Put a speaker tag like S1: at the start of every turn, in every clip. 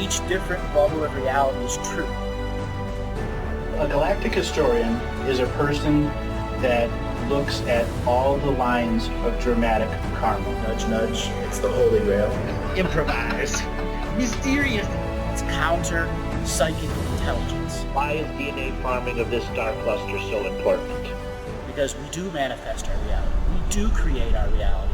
S1: each different bubble of reality is true.
S2: A galactic historian is a person that looks at all the lines of dramatic karma.
S1: Nudge, nudge. It's the Holy Grail.
S3: Improvise. Mysterious.
S1: It's counter psychic intelligence.
S3: Why is DNA farming of this star cluster so important?
S1: Because we do manifest our reality. We do create our reality.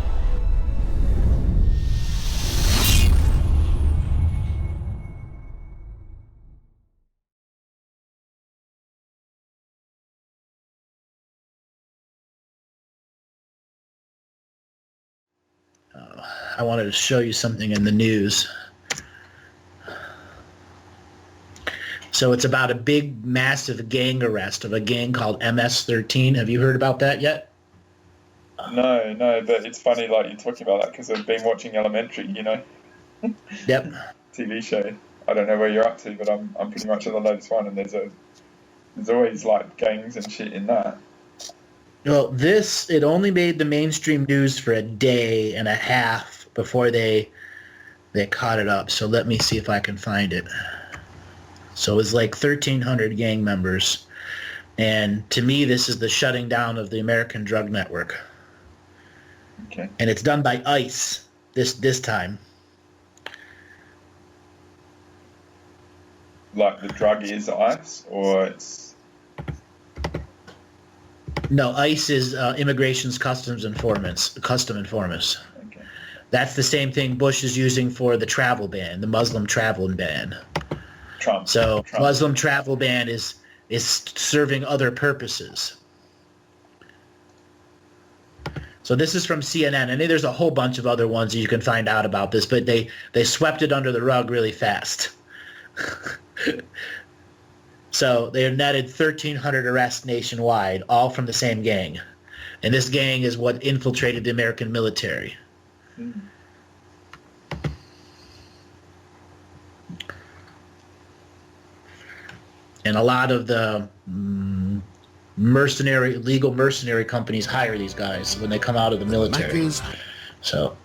S1: I wanted to show you something in the news. So it's about a big, massive gang arrest of a gang called MS13. Have you heard about that yet?
S4: No, but it's funny, like, you're talking about that because I've been watching Elementary, you know?
S1: Yep.
S4: TV show. I don't know where you're up to, but I'm pretty much at the latest one, and there's always, like, gangs and shit in that.
S1: Well, it only made the mainstream news for a day and a half before they caught it up. So let me see if I can find it. So it was like 1,300 gang members. And to me, this is the shutting down of the American drug network.
S4: Okay.
S1: And it's done by ICE this time.
S4: Like the drug is ICE, or it's...
S1: No, ICE is Immigration's custom informants.
S4: Okay.
S1: That's the same thing Bush is using for the travel ban, the Muslim travel ban.
S4: Trump.
S1: Muslim travel ban is serving other purposes. So this is from CNN, and there's a whole bunch of other ones that you can find out about this, but they swept it under the rug really fast. So they have netted 1,300 arrests nationwide, all from the same gang. And this gang is what infiltrated the American military.
S4: Mm.
S1: And a lot of the illegal mercenary companies hire these guys when they come out of the military. So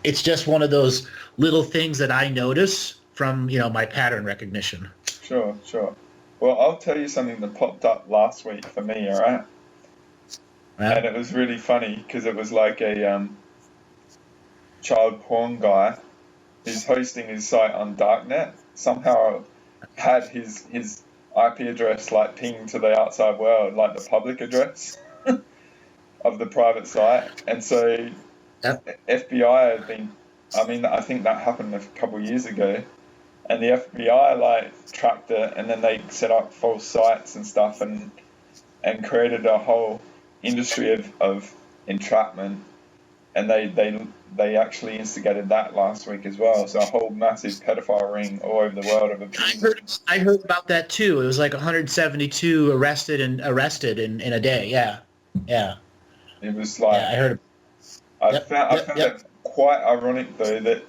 S1: it's just one of those little things that I notice from, my pattern recognition.
S4: Sure. Well, I'll tell you something that popped up last week for me, all right? And it was really funny because it was like a child porn guy who's hosting his site on Darknet. Somehow had his IP address like pinged to the outside world, like the public address of the private site. And so FBI have been, I think that happened a couple of years ago. And the FBI tracked it, and then they set up false sites and stuff, and created a whole industry of entrapment. And they actually instigated that last week as well. So a whole massive pedophile ring all over the world of abuse.
S1: I heard about that too. It was like 172 arrested in a day. Yeah.
S4: It was like
S1: I heard.
S4: I found it quite ironic though that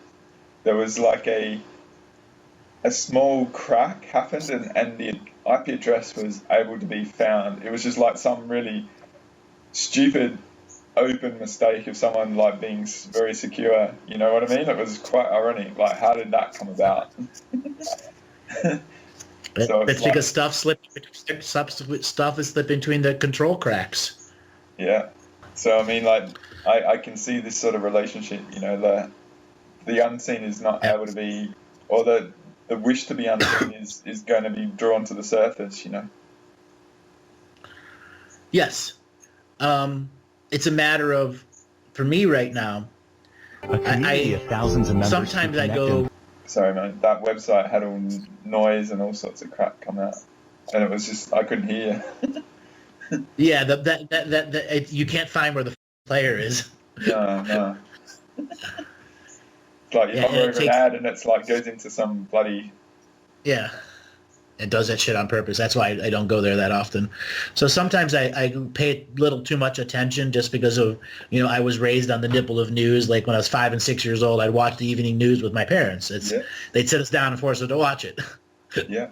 S4: there was like a small crack happened and the IP address was able to be found. It was just like some really stupid open mistake of someone like being very secure. You know what I mean? It was quite ironic. Like, how did that come about? So
S1: it's because stuff is slipping between the control cracks.
S4: Yeah. So I can see this sort of relationship. The unseen is not able to be, or the wish to be unseen is going to be drawn to the surface.
S1: Yes. It's a matter of, for me right now, sometimes I go...
S4: Sorry, man. That website had all noise and all sorts of crap come out. And it was just, I couldn't hear.
S1: Yeah, you can't find where the player is.
S4: No. It's like you hover over an ad and it's like goes into some bloody...
S1: Yeah. It does that shit on purpose. That's why I don't go there that often. So sometimes I pay a little too much attention just because of, I was raised on the nipple of news. Like when I was 5 and 6 years old, I'd watch the evening news with my parents. They'd sit us down and force us to watch it.
S4: Yeah.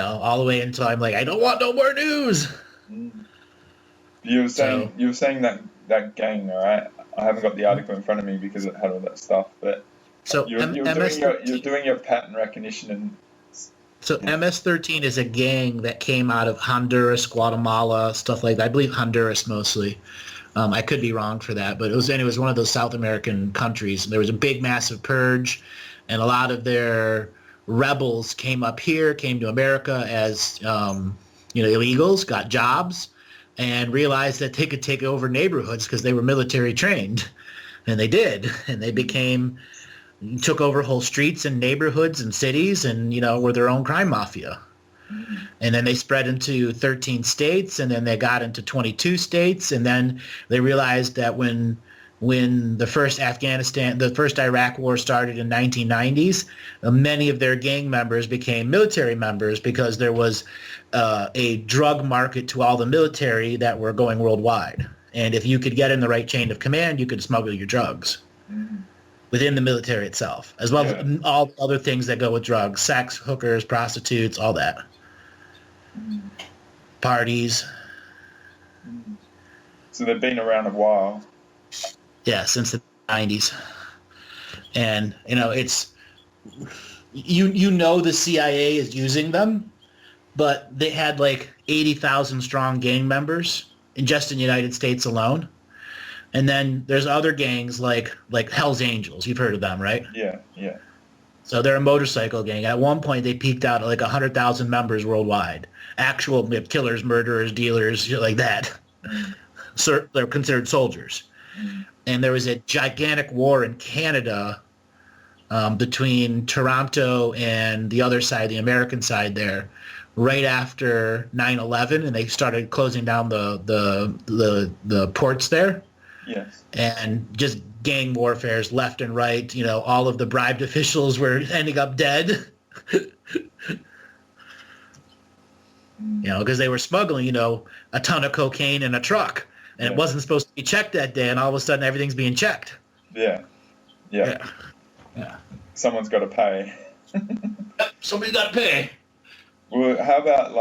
S1: All the way until I'm like, I don't want no more news.
S4: You were saying that gang, all right? I haven't got the article in front of me because it had all that stuff, but
S1: So
S4: You're doing your pattern recognition and.
S1: So MS13 is a gang that came out of Honduras, Guatemala, stuff like that. I believe Honduras mostly. I could be wrong for that, but it was one of those South American countries. There was a big, massive purge, and a lot of their rebels came up here, came to America as illegals, got jobs, and realized that they could take over neighborhoods because they were military trained, and they did, and they took over whole streets and neighborhoods and cities, and were their own crime mafia. And then they spread into 13 states, and then they got into 22 states, and then they realized that when the first Iraq war started in 1990s, many of their gang members became military members because there was a drug market to all the military that were going worldwide. And if you could get in the right chain of command, you could smuggle your drugs within the military itself, as well as all other things that go with drugs, sex, hookers, prostitutes, all that. Parties.
S4: So they've been around a while.
S1: Yeah, since the 90s. And, it's, the CIA is using them, but they had like 80,000 strong gang members just in the United States alone. And then there's other gangs like Hell's Angels. You've heard of them, right?
S4: Yeah.
S1: So they're a motorcycle gang. At one point, they peaked out at like 100,000 members worldwide. Actual killers, murderers, dealers, shit like that. So they're considered soldiers. And there was a gigantic war in Canada between Toronto and the other side, the American side there, right after 9/11, and they started closing down the ports there.
S4: Yes.
S1: And just gang warfares left and right. All of the bribed officials were ending up dead. Because they were smuggling, a ton of cocaine in a truck. And it wasn't supposed to be checked that day, and all of a sudden everything's being checked. Yeah.
S4: Someone's got to pay.
S1: Somebody's got to pay.
S4: Well, how about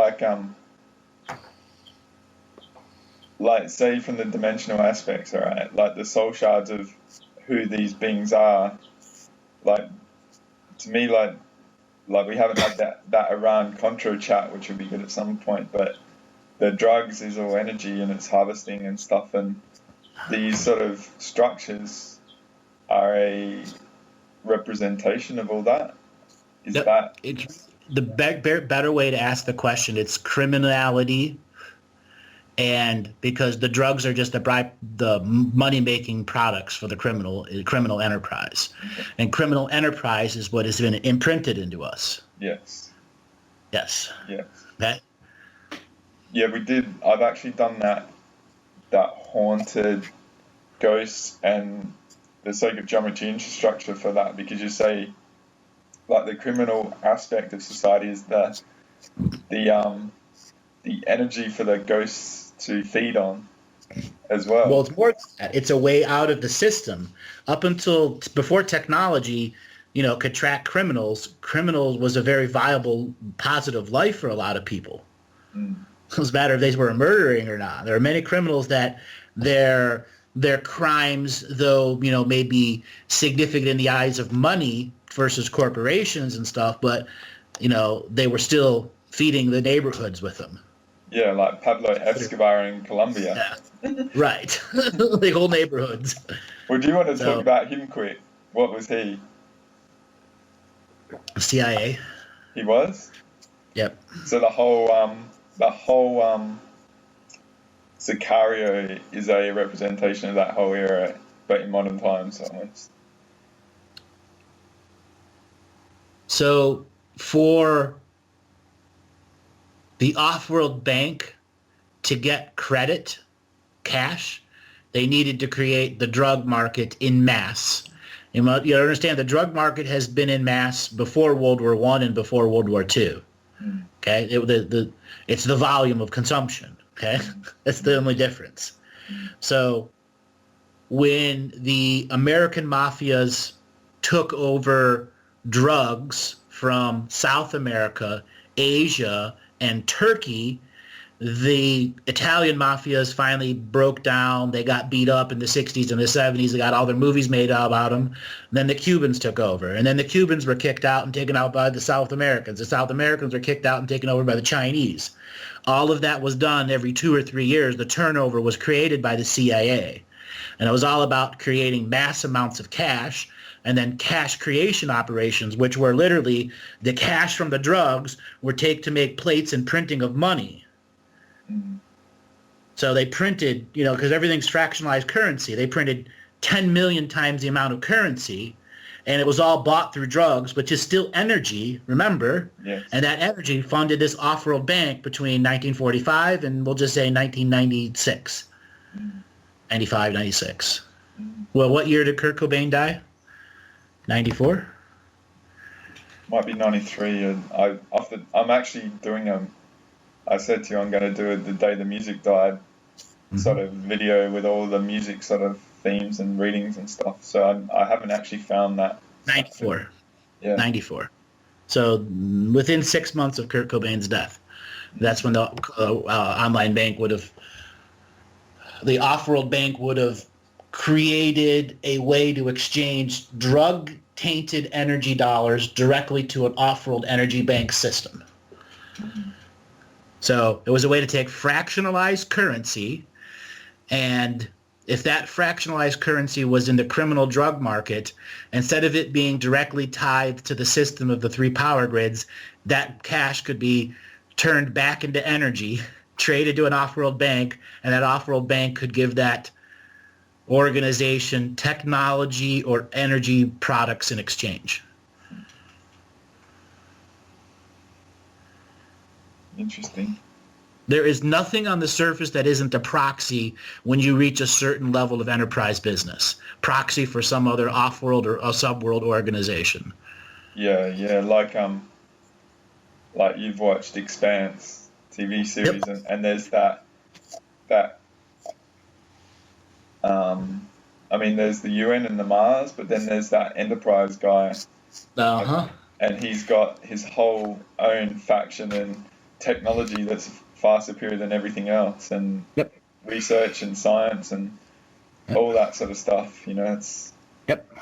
S4: like say from the dimensional aspects, all right, like the soul shards of who these beings are, like to me, like we haven't had that Iran-Contra chat, which would be good at some point, but the drugs is all energy and it's harvesting and stuff, and these sort of structures are a representation of all that.
S1: It's the better way to ask the question? It's criminality. And because the drugs are just the money-making products for the criminal enterprise. Okay. And criminal enterprise is what has been imprinted into us.
S4: Yes.
S1: Okay?
S4: Yeah, we did. I've actually done that haunted ghosts and the sacred geometry infrastructure for that, because you say, like, the criminal aspect of society is the energy for the ghosts to feed on as well.
S1: Well, it's more than that. It's a way out of the system. Up until before technology, could track criminals was a very viable, positive life for a lot of people. It doesn't matter if they were murdering or not. There are many criminals that their crimes, though, may be significant in the eyes of money versus corporations and stuff, but, they were still feeding the neighborhoods with them.
S4: Yeah, like Pablo Escobar in Colombia.
S1: Yeah. Right. Like whole neighborhoods.
S4: Well, do you want to talk about him quick? What was he?
S1: CIA.
S4: He was?
S1: Yep.
S4: So the whole Sicario is a representation of that whole era, but in modern times almost.
S1: So for the off-world bank to get credit, cash, they needed to create the drug market in mass. You understand the drug market has been in mass before World War I and before World War II. Okay, it's the volume of consumption. Okay, that's the only difference. So when the American mafias took over drugs from South America, Asia, and Turkey, the Italian mafias finally broke down. They got beat up in the 60s and the 70s. They got all their movies made about them. Then the Cubans took over. And then the Cubans were kicked out and taken out by the South Americans. The South Americans were kicked out and taken over by the Chinese. All of that was done every 2 or 3 years. The turnover was created by the CIA. And it was all about creating mass amounts of cash, and then cash creation operations, which were literally the cash from the drugs were taken to make plates and printing of money. So they printed, because everything's fractionalized currency, they printed 10 million times the amount of currency, and it was all bought through drugs, which is still energy, remember?
S4: Yes.
S1: And that energy funded this off-world bank between 1945 and we'll just say 1996. 95, 96. Well, what year did Kurt Cobain die? 94?
S4: Might be 93. And I'm actually doing I said to you I'm going to do it the day the music died, sort of video with all the music sort of themes and readings and stuff. So I haven't actually found that.
S1: 94.
S4: Yeah.
S1: 94. So within 6 months of Kurt Cobain's death, that's when the online bank the off-world bank would have created a way to exchange drug-tainted energy dollars directly to an off-world energy bank system. So it was a way to take fractionalized currency, and if that fractionalized currency was in the criminal drug market, instead of it being directly tied to the system of the 3 power grids, that cash could be turned back into energy, traded to an off-world bank, and that off-world bank could give that organization technology or energy products in exchange.
S4: Interesting.
S1: There is nothing on the surface that isn't a proxy when you reach a certain level of enterprise business. Proxy for some other off-world or a sub-world organization.
S4: Yeah, like you've watched Expanse TV series,
S1: Yep.
S4: and there's that there's the UN and the Mars, but then there's that Enterprise guy.
S1: Uh-huh.
S4: And he's got his whole own faction and technology that's far superior than everything else, and
S1: Yep.
S4: research and science and all that sort of stuff, it's...
S1: Yep.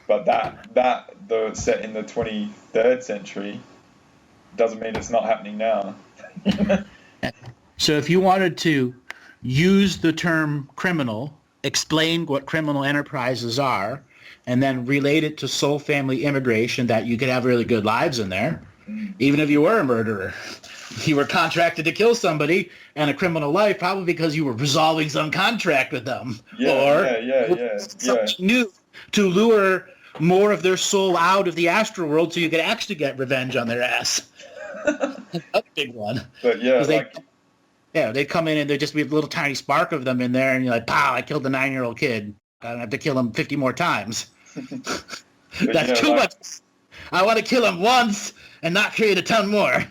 S4: But that though it's set in the 23rd century doesn't mean it's not happening now.
S1: So if you wanted to use the term criminal, explain what criminal enterprises are, and then relate it to soul family immigration, that you could have really good lives in there, even if you were a murderer. You were contracted to kill somebody and a criminal life probably because you were resolving some contract with them. Something new to lure more of their soul out of the astral world so you could actually get revenge on their ass. Another big one.
S4: But
S1: they come in and there'd just be a little tiny spark of them in there, and you're like, pow, I killed the 9-year-old kid. I don't have to kill him 50 more times. That's too much. I want to kill him once and not create a ton more.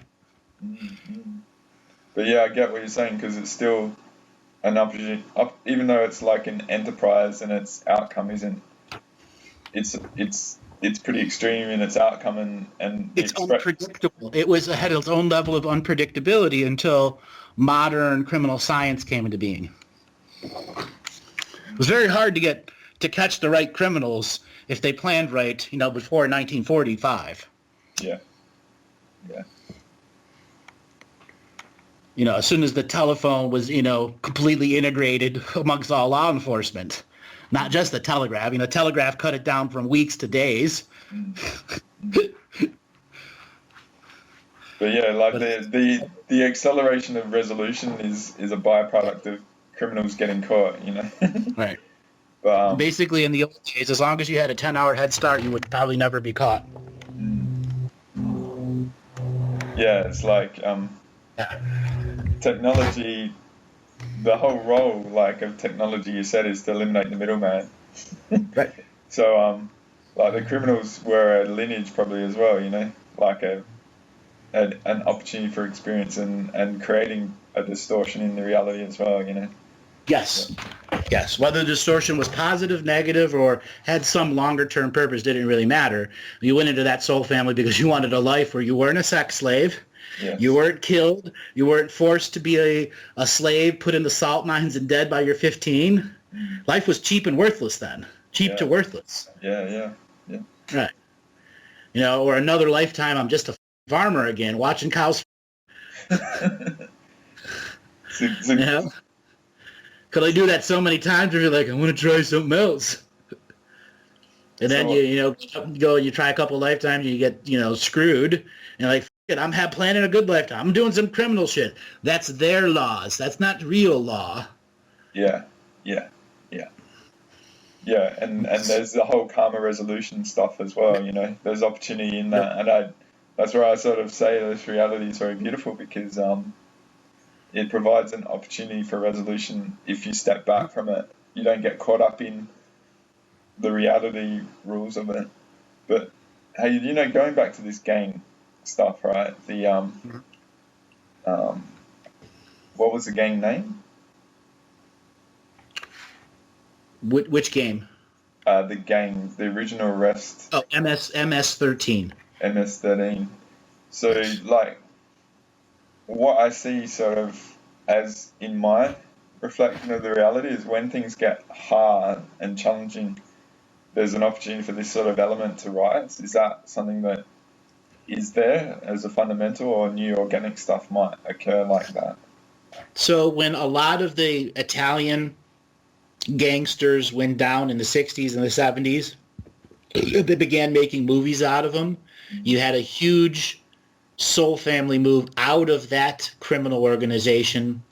S4: But yeah, I get what you're saying, because it's still an opportunity, even though it's like an enterprise and its outcome isn't. It's pretty extreme in its outcome and
S1: it's unpredictable. It had its own level of unpredictability until modern criminal science came into being. It was very hard to catch the right criminals if they planned right, before 1945.
S4: Yeah.
S1: As soon as the telephone was, completely integrated amongst all law enforcement. Not just the telegraph. Telegraph cut it down from weeks to days.
S4: But yeah, like the acceleration of resolution is a byproduct of criminals getting caught,
S1: Right.
S4: But
S1: basically, in the old days, as long as you had a 10-hour head start, you would probably never be caught.
S4: Yeah, it's like technology. The whole role, of technology, you said, is to eliminate the middleman.
S1: Right.
S4: So, the criminals were a lineage probably as well, like an opportunity for experience and creating a distortion in the reality as well,
S1: Yes. Yes. Whether the distortion was positive, negative, or had some longer-term purpose didn't really matter. You went into that soul family because you wanted a life where you weren't a sex slave,
S4: Yes.
S1: You weren't killed. You weren't forced to be a slave, put in the salt mines and dead by your 15. Life was cheap and worthless then. Cheap to worthless.
S4: Yeah.
S1: Right. You know, or another lifetime, I'm just a farmer again, watching cows. You know? Because I do that so many times where you're like, I want to try something else. And then you go and you try a couple lifetimes and you get, screwed. And you're like, it, I'm planning a good lifetime. I'm doing some criminal shit. That's their laws. That's not real law.
S4: Yeah. And there's the whole karma resolution stuff as well. There's opportunity in that, and that's where I sort of say this reality is very beautiful because it provides an opportunity for resolution if you step back from it. You don't get caught up in the reality rules of it. But hey, going back to this gang stuff, right? The what was the gang name?
S1: Which game?
S4: The original arrest.
S1: Oh, MS13.
S4: MS13. So, like, what I see sort of as in my reflection of the reality is when things get hard and challenging, there's an opportunity for this sort of element to rise. Is that something that is there as a fundamental, or new organic stuff might occur like that?
S1: So when a lot of the Italian gangsters went down in the 60s and the 70s, they began making movies out of them. You had a huge soul family move out of that criminal organization,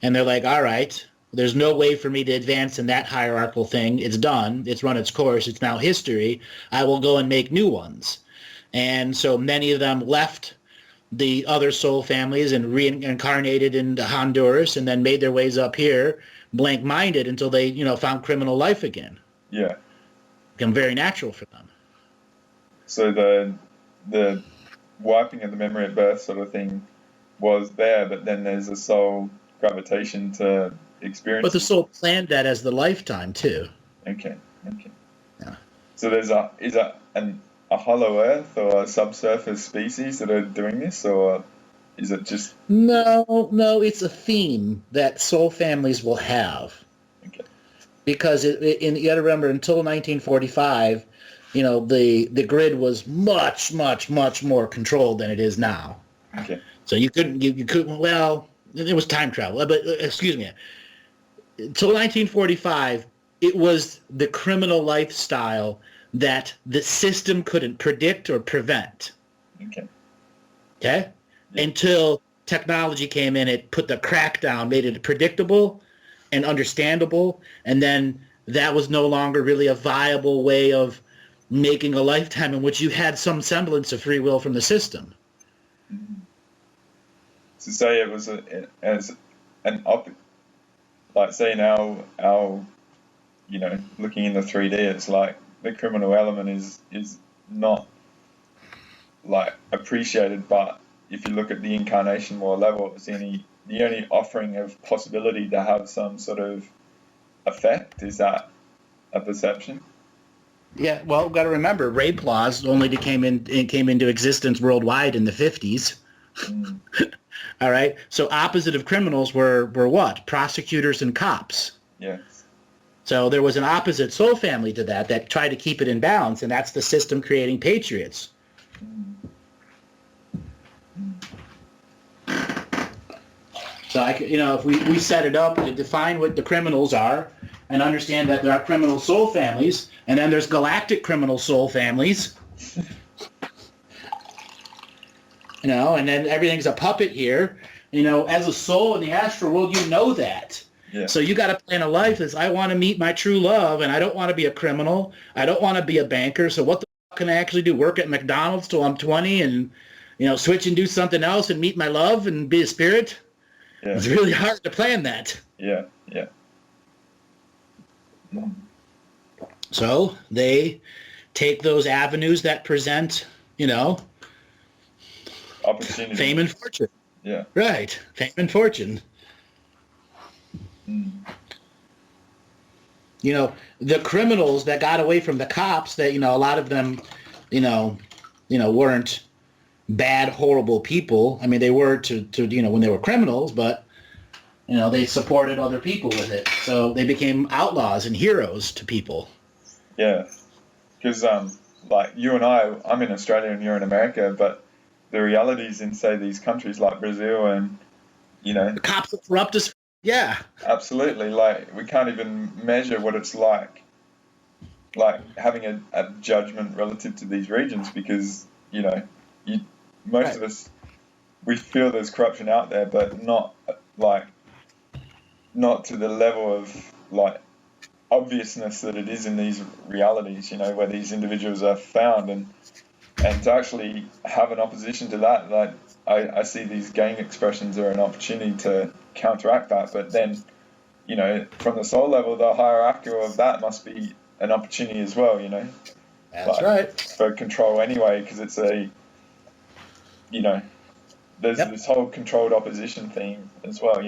S1: and they're like, all right, there's no way for me to advance in that hierarchical thing. It's done. It's run its course. It's now history. I will go and make new ones. And so many of them left the other soul families and reincarnated into Honduras and then made their ways up here, blank-minded, until they, found criminal life again.
S4: Yeah.
S1: Become very natural for them.
S4: So the wiping of the memory at birth sort of thing was there, but then there's a soul gravitation to experience.
S1: But the soul planned that as the lifetime too.
S4: Okay.
S1: Yeah.
S4: So is that a hollow earth or a subsurface species that are doing this, or is it just...
S1: No, it's a theme that soul families will have.
S4: Okay.
S1: Because you got to remember, until 1945, the grid was much, much, much more controlled than it is now.
S4: Okay.
S1: So you couldn't, well, it was time travel, but excuse me. Until 1945, it was the criminal lifestyle that the system couldn't predict or prevent.
S4: Okay.
S1: Yeah. Until technology came in, it put the crackdown, made it predictable and understandable, and then that was no longer really a viable way of making a lifetime in which you had some semblance of free will from the system.
S4: Mm-hmm. So say it was like say now our looking in the 3D, it's like the criminal element is not like appreciated, but if you look at the incarnation more level, it's the only offering of possibility to have some sort of effect. Is that a perception?
S1: Yeah, well, we've got to remember, rape laws only came into existence worldwide in the 50s.
S4: Mm.
S1: All right, so opposite of criminals were what? Prosecutors and cops.
S4: Yes.
S1: So there was an opposite soul family to that tried to keep it in balance, and that's the system creating patriots. So if we set it up to define what the criminals are, and understand that there are criminal soul families, and then there's galactic criminal soul families, and then everything's a puppet here. As a soul in the astral world, you know that.
S4: Yeah.
S1: So you got to plan a life as, I want to meet my true love, and I don't want to be a criminal. I don't want to be a banker. So what the fuck can I actually do? Work at McDonald's till I'm 20 and, switch and do something else and meet my love and be a spirit? Yeah. It's really hard to plan that.
S4: Yeah.
S1: So they take those avenues that present,
S4: opportunity,
S1: fame and fortune.
S4: Yeah.
S1: Right. Fame and fortune.
S4: Mm.
S1: The criminals that got away from the cops, that, a lot of them, weren't bad, horrible people. I mean, they were to when they were criminals, but they supported other people with it. So they became outlaws and heroes to people.
S4: Yeah, because like you and I'm in Australia and you're in America, but the realities in, say, these countries like Brazil and,
S1: The cops are corrupt as yeah.
S4: Absolutely. Like, we can't even measure what it's like having a judgment relative to these regions because, most of us, we feel there's corruption out there, but not to the level of, obviousness that it is in these realities, where these individuals are found. And to actually have an opposition to that, I see these gang expressions are an opportunity to counteract that. But then, from the soul level, the hierarchy of that must be an opportunity as well,
S1: That's right.
S4: For control anyway, because it's there's this whole controlled opposition theme as well,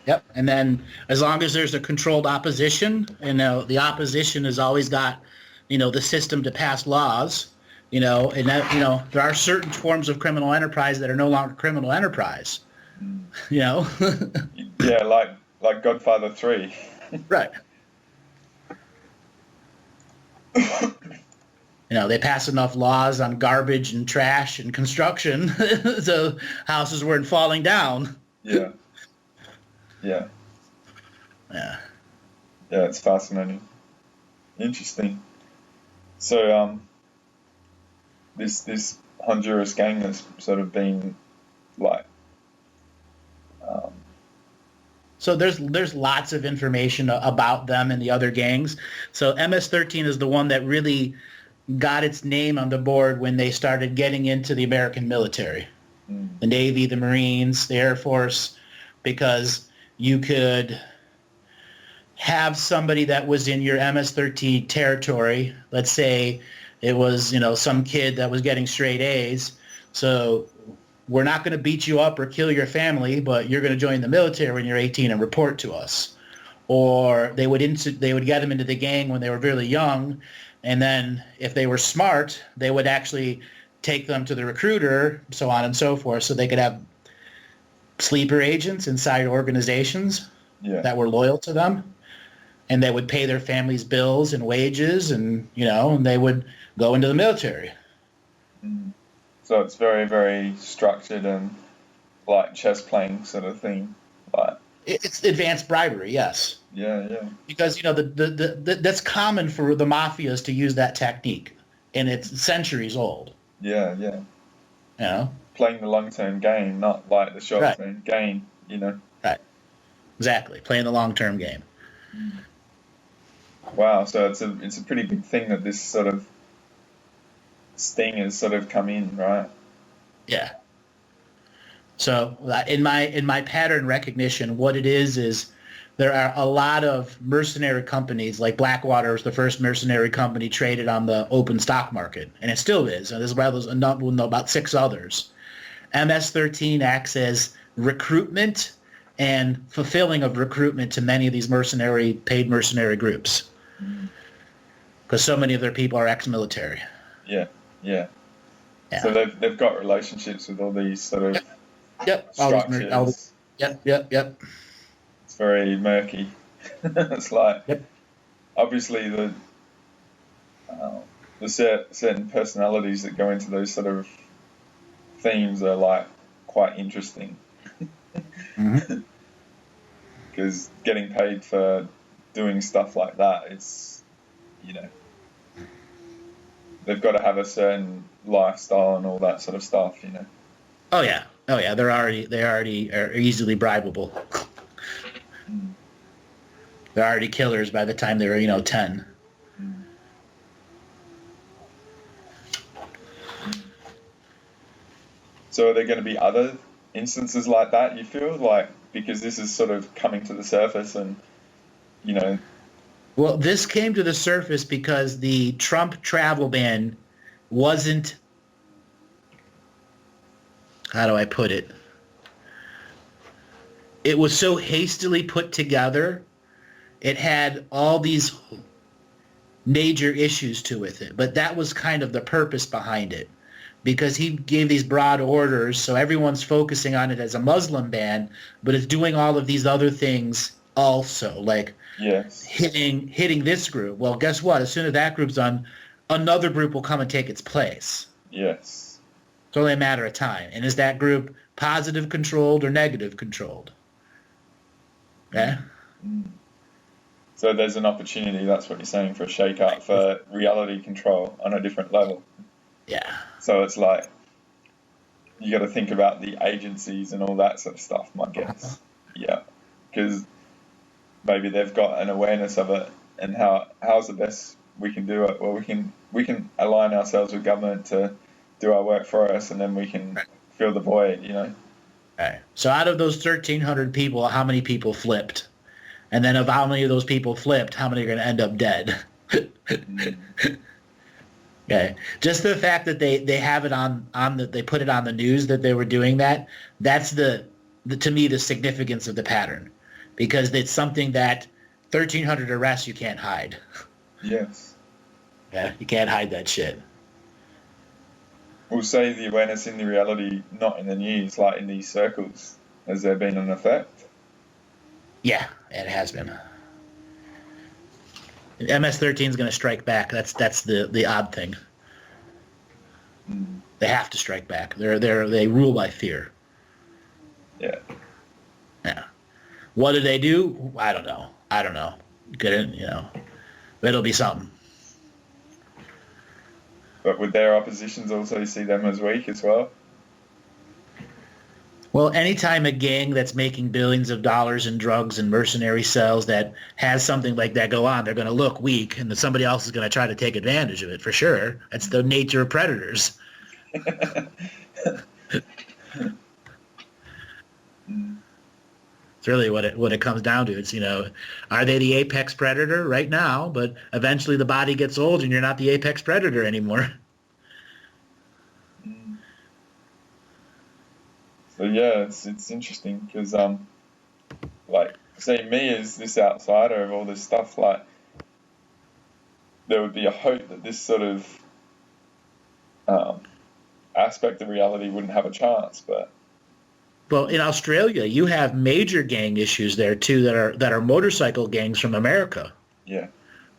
S1: Yep. And then as long as there's a controlled opposition, the opposition has always got, the system to pass laws, and that, there are certain forms of criminal enterprise that are no longer criminal enterprise,
S4: Yeah, like Godfather 3.
S1: Right. They pass enough laws on garbage and trash and construction, so houses weren't falling down.
S4: Yeah. Yeah.
S1: Yeah.
S4: Yeah, it's fascinating. Interesting. So, this Honduras gang has sort of been
S1: So there's lots of information about them and the other gangs. So MS13 is the one that really got its name on the board when they started getting into the American military, the Navy, the Marines, the Air Force, because you could have somebody that was in your MS-13 territory. Let's say it was, some kid that was getting straight A's. So we're not going to beat you up or kill your family, but you're going to join the military when you're 18 and report to us. Or they would get them into the gang when they were really young, and then if they were smart, they would actually take them to the recruiter, so on and so forth, so they could have sleeper agents inside organizations that were loyal to them, and they would pay their families' bills and wages, and and they would go into the military.
S4: So it's very, very structured and like chess playing sort of thing.
S1: It's advanced bribery, yes.
S4: Yeah.
S1: Because that's common for the mafias to use that technique, and it's centuries old.
S4: Yeah.
S1: Playing
S4: the long-term game, not like the short-term gain.
S1: Right. Exactly. Playing the long-term game.
S4: Wow. So it's a pretty big thing that this sort of sting has sort of come in, right?
S1: Yeah. So in my pattern recognition, what it is there are a lot of mercenary companies, like Blackwater was the first mercenary company traded on the open stock market, and it still is. And there's about 6 others. MS-13 acts as recruitment and fulfilling of recruitment to many of these paid mercenary groups, because so many of their people are ex-military.
S4: Yeah. So they've got relationships with all these sort of structures.
S1: Yep.
S4: It's very murky. It's like obviously the certain personalities that go into those sort of themes are like quite interesting. Because getting paid for doing stuff like that, it's they've got to have a certain lifestyle and all that sort of stuff,
S1: Oh yeah. They already are easily bribable. They're already killers by the time they were 10.
S4: So are there going to be other instances like that, you feel like, because this is sort of coming to the surface and
S1: Well, this came to the surface because the Trump travel ban wasn't, how do I put it? It was so hastily put together. It had all these major issues to with it, but that was kind of the purpose behind it. because he gave these broad orders, so everyone's focusing on it as a Muslim ban, but it's doing all of these other things also, like
S4: Yes.
S1: hitting this group. Well, guess what? As soon as that group's done, another group will come and take its place.
S4: Yes.
S1: It's only a matter of time. And is that group positive controlled or negative controlled? Yeah.
S4: So there's an opportunity, that's what you're saying, for a shake-up, for reality control on a different level.
S1: Yeah.
S4: So it's like, you got to think about the agencies and all that sort of stuff, my guess. Yeah. Because maybe they've got an awareness of it, and how's the best we can do it? Well, we can align ourselves with government to do our work for us, and then we can fill the void, you know?
S1: Okay. So out of those 1,300 people, how many people flipped? And then of how many of those people flipped, how many are going to end up dead? Okay. Just the fact that they have it on they put it on the news that they were doing that, that's the to me the significance of the pattern. Because it's something that 1,300 arrests you can't hide.
S4: Yes.
S1: Yeah, you can't hide that shit.
S4: We'll say the awareness in the reality, not in the news, like in these circles. Has there been an effect?
S1: Yeah, it has been. MS13 is going to strike back. That's the odd thing. They have to strike back. They rule by fear.
S4: Yeah.
S1: Yeah. What do they do? I don't know. Good, it'll be something.
S4: But would their oppositions also see them as weak as well?
S1: Well, anytime a gang that's making billions of dollars in drugs and mercenary cells that has something like that go on, they're going to look weak, and somebody else is going to try to take advantage of it, for sure. That's the nature of predators. It's really what it comes down to. It's, are they the apex predator right now? But eventually the body gets old and you're not the apex predator anymore.
S4: So yeah, it's interesting because like, say me as this outsider of all this stuff, like there would be a hope that this sort of aspect of reality wouldn't have a chance, but.
S1: Well, in Australia, you have major gang issues there too that are motorcycle gangs from America.
S4: Yeah.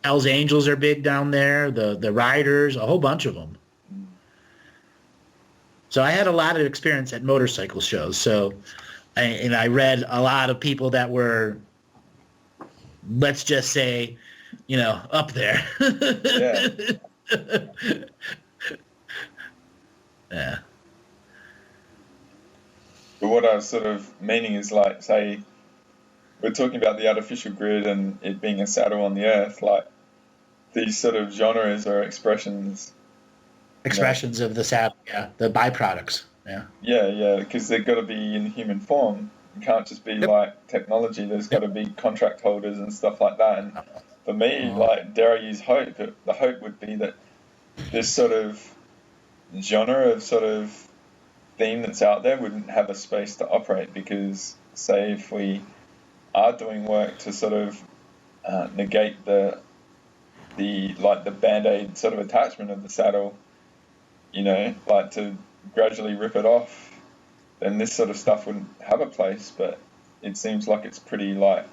S1: Hells Angels are big down there. The Riders, a whole bunch of them. So I had a lot of experience at motorcycle shows. So, I read a lot of people that were, let's just say, up there.
S4: Yeah.
S1: Yeah.
S4: But what I was sort of meaning is, like, say, we're talking about the artificial grid and it being a saddle on the earth, like, these sort of genres or expressions.
S1: Of the saddle, yeah, the byproducts, yeah.
S4: Yeah, because they've got to be in human form. It can't just be like technology. There's got to be contract holders and stuff like that. And for me, like, dare I use hope? The hope would be that this sort of genre of sort of theme that's out there wouldn't have a space to operate, because say if we are doing work to sort of negate the band-aid sort of attachment of the saddle, like to gradually rip it off, then this sort of stuff wouldn't have a place. But it seems like it's pretty like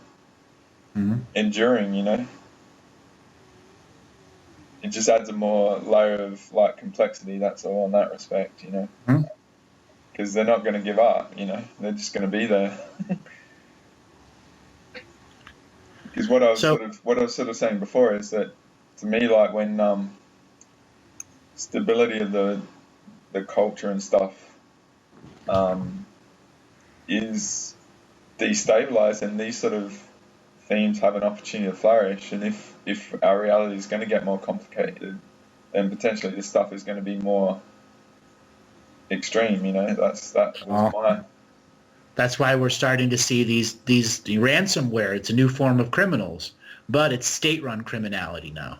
S4: enduring, It just adds a more layer of like complexity, that's all, in that respect, because they're not going to give up, they're just going to be there. Because what I was sort of saying before is that, to me, like, when stability of the culture and stuff is destabilized, and these sort of themes have an opportunity to flourish, and if our reality is going to get more complicated, then potentially this stuff is going to be more extreme,
S1: That's why we're starting to see these ransomware. It's a new form of criminals, but it's state-run criminality now.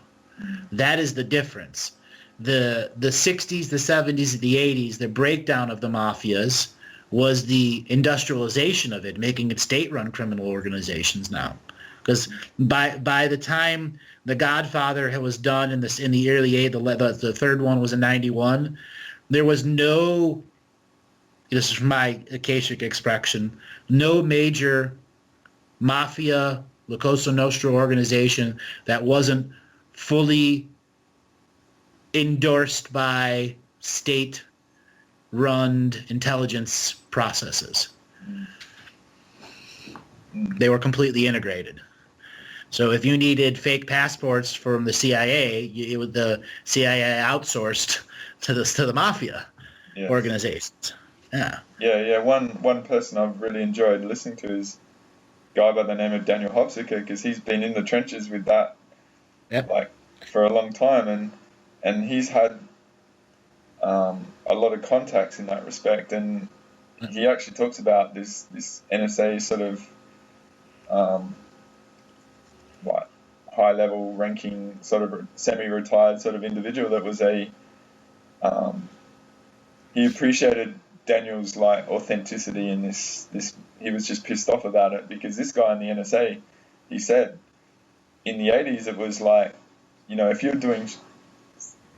S1: That is the difference. The 60s, the 70s, the 80s, the breakdown of the mafias was the industrialization of it, making it state-run criminal organizations now. Because by the time The Godfather was done in the early 80s, the third one was in 91, there was no, this is my Akashic expression, no major mafia, La Cosa Nostra organization that wasn't fully endorsed by state-run intelligence processes. They were completely integrated. So if you needed fake passports from the CIA, the CIA outsourced to the mafia organizations. Yeah.
S4: Yeah. One person I've really enjoyed listening to is a guy by the name of Daniel Hopsiker, because he's been in the trenches with that like for a long time, and he's had a lot of contacts in that respect, and he actually talks about this NSA sort of high level ranking sort of semi-retired sort of individual that was he appreciated Daniel's like authenticity in this he was just pissed off about it, because this guy in the NSA, he said in the 80s it was like, you know, if you're doing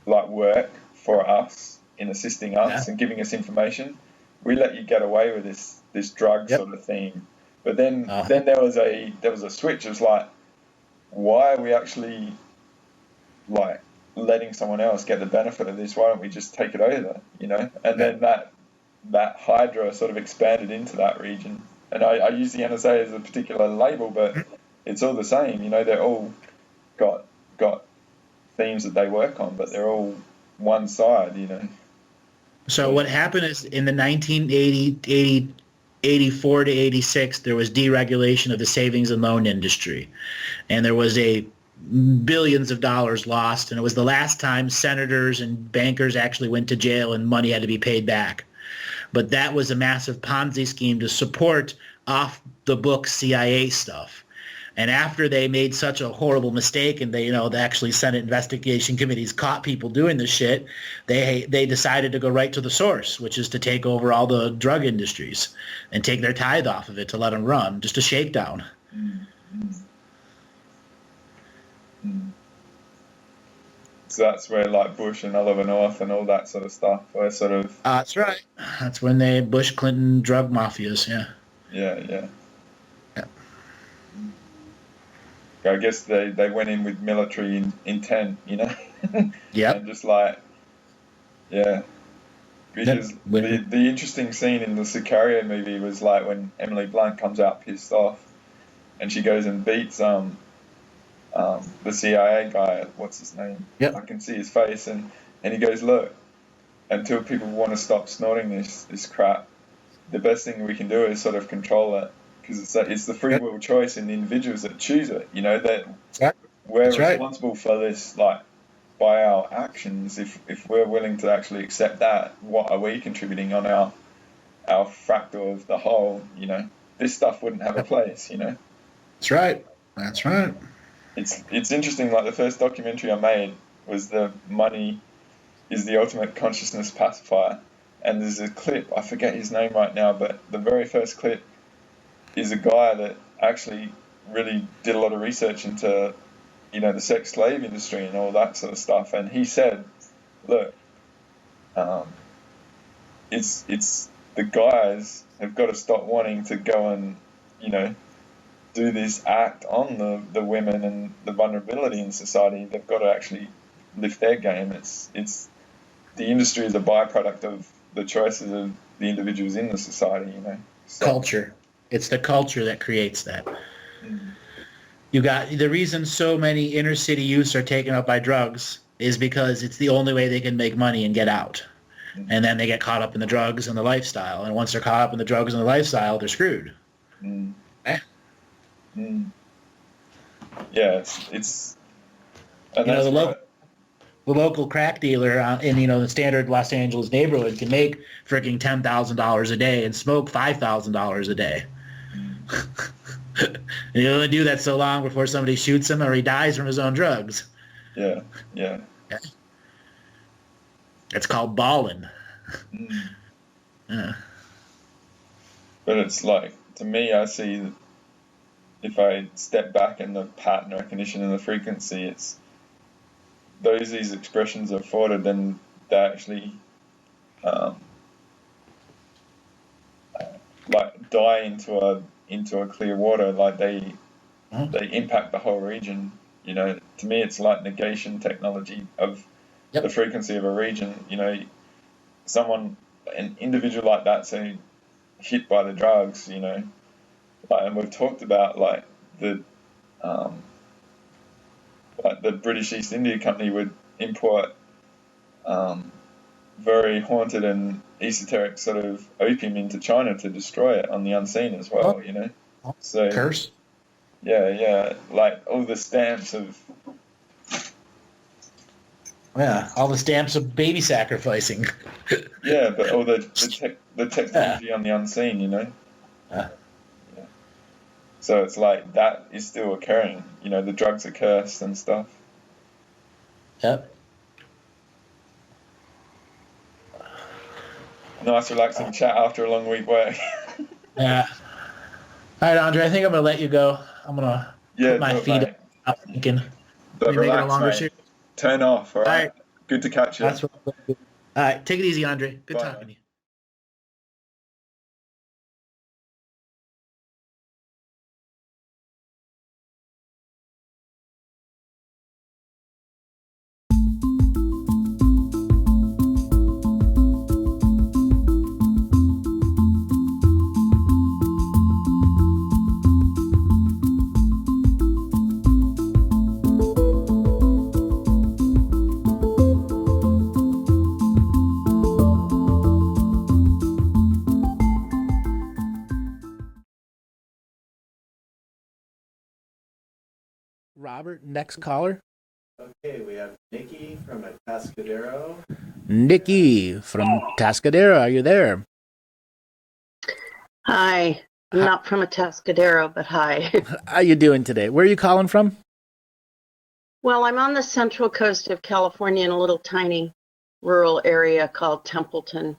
S4: like work for us in assisting us and giving us information, we let you get away with this drug sort of thing. But then there was a switch. It was like, why are we actually like letting someone else get the benefit of this? Why don't we just take it over, you know? And then that Hydra sort of expanded into that region. And I use the NSA as a particular label, but it's all the same, you know. They're all got themes that they work on, but they're all one side, you know.
S1: So what happened is in the 1984 to 86, there was deregulation of the savings and loan industry, and there was billions of dollars lost, and it was the last time senators and bankers actually went to jail and money had to be paid back. But that was a massive Ponzi scheme to support off-the-book CIA stuff. And after they made such a horrible mistake, and they actually Senate investigation committees caught people doing this shit, they decided to go right to the source, which is to take over all the drug industries and take their tithe off of it to let them run, just a shakedown.
S4: So that's where like Bush and Oliver North and all that sort of stuff were sort of...
S1: that's right. That's when Bush, Clinton, drug mafias,
S4: Yeah. I guess they went in with military intent, you know?
S1: Yeah.
S4: And just like, because the interesting scene in the Sicario movie was like when Emily Blunt comes out pissed off and she goes and beats the CIA guy, what's his name?
S1: Yep.
S4: I can see his face, and he goes, look, until people want to stop snorting this crap, the best thing we can do is sort of control it. Because it's the free will choice in the individuals that choose it, you know, that we're responsible for this, like, by our actions. If we're willing to actually accept that, what are we contributing on our fractal of the whole, you know? This stuff wouldn't have a place, you know?
S1: That's right.
S4: It's interesting, like, the first documentary I made was the money is the ultimate consciousness pacifier. And there's a clip, I forget his name right now, but the very first clip is a guy that actually really did a lot of research into, you know, the sex slave industry and all that sort of stuff. And he said, look, it's the guys have got to stop wanting to go and, you know, do this act on the women and the vulnerability in society. They've got to actually lift their game. It's the industry is a byproduct of the choices of the individuals in the society, you know. So,
S1: culture. It's the culture that creates that. You got the reason so many inner city youths are taken up by drugs is because it's the only way they can make money and get out. And then they get caught up in the drugs and the lifestyle. And once they're caught up in the drugs and the lifestyle, they're screwed.
S4: Yeah, it's and
S1: you know, the local crack dealer in the standard Los Angeles neighborhood can make freaking $10,000 a day and smoke $5,000 a day. And you only do that so long before somebody shoots him or he dies from his own drugs.
S4: Yeah.
S1: It's called balling.
S4: But it's like, to me, I see, if I step back in the pattern recognition and the frequency, it's these expressions are afforded, then they actually um, like die into a clear water, like they impact the whole region. You know, to me, it's like negation technology of the frequency of a region. You know, an individual like that, so hit by the drugs, you know, and we've talked about like the British East India Company would import very haunted and esoteric sort of opium into China to destroy it on the unseen as well, you know. So
S1: curse.
S4: Yeah, like all the stamps of.
S1: Yeah, all the stamps of baby sacrificing.
S4: Yeah, but all the technology on the unseen, you know.
S1: Yeah.
S4: So it's like that is still occurring. You know, the drugs are cursed and stuff.
S1: Yep.
S4: Nice relaxing chat after a long week work.
S1: Yeah. All right, Andre, I think I'm going to let you go. I'm going to put my feet up. I'm thinking.
S4: But relax, mate. Turn off, all right? Good to catch you.
S1: That's what I'm going to do. All right, take it easy, Andre. Good talking to you. Robert, next caller.
S5: Okay, we have Nikki from Atascadero.
S1: Nikki from Atascadero, are you there?
S6: Hi. I'm not from Atascadero, but hi.
S1: How you doing today? Where are you calling from?
S6: Well, I'm on the central coast of California in a little tiny rural area called Templeton.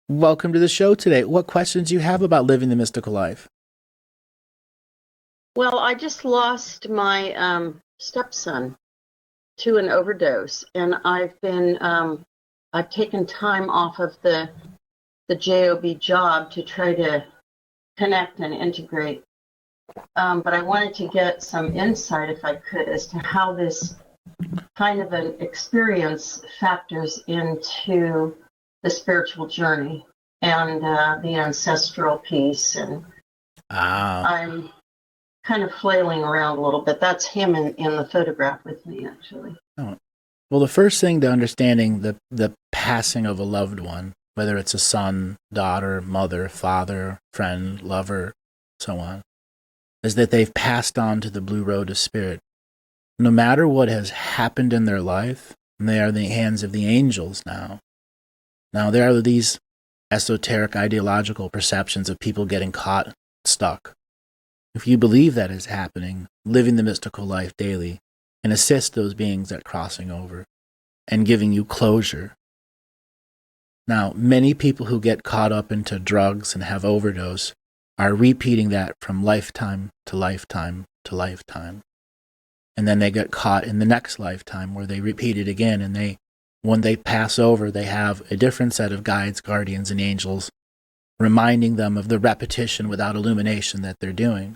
S1: Welcome to the show today. What questions do you have about living the mystical life?
S6: Well, I just lost my stepson to an overdose, and I've taken time off of the JOB job to try to connect and integrate. But I wanted to get some insight, if I could, as to how this kind of an experience factors into the spiritual journey and the ancestral piece. And I'm kind of flailing around a little bit. That's him in the photograph with me, actually.
S1: Oh. Well, the first thing to understanding the passing of a loved one, whether it's a son, daughter, mother, father, friend, lover, so on, is that they've passed on to the blue road of spirit. No matter what has happened in their life, they are in the hands of the angels now. Now, there are these esoteric ideological perceptions of people getting caught, stuck. If you believe that is happening, living the mystical life daily and assist those beings at crossing over and giving you closure. Now, many people who get caught up into drugs and have overdose are repeating that from lifetime to lifetime to lifetime. And then they get caught in the next lifetime where they repeat it again, and when they pass over, they have a different set of guides, guardians, and angels reminding them of the repetition without illumination that they're doing.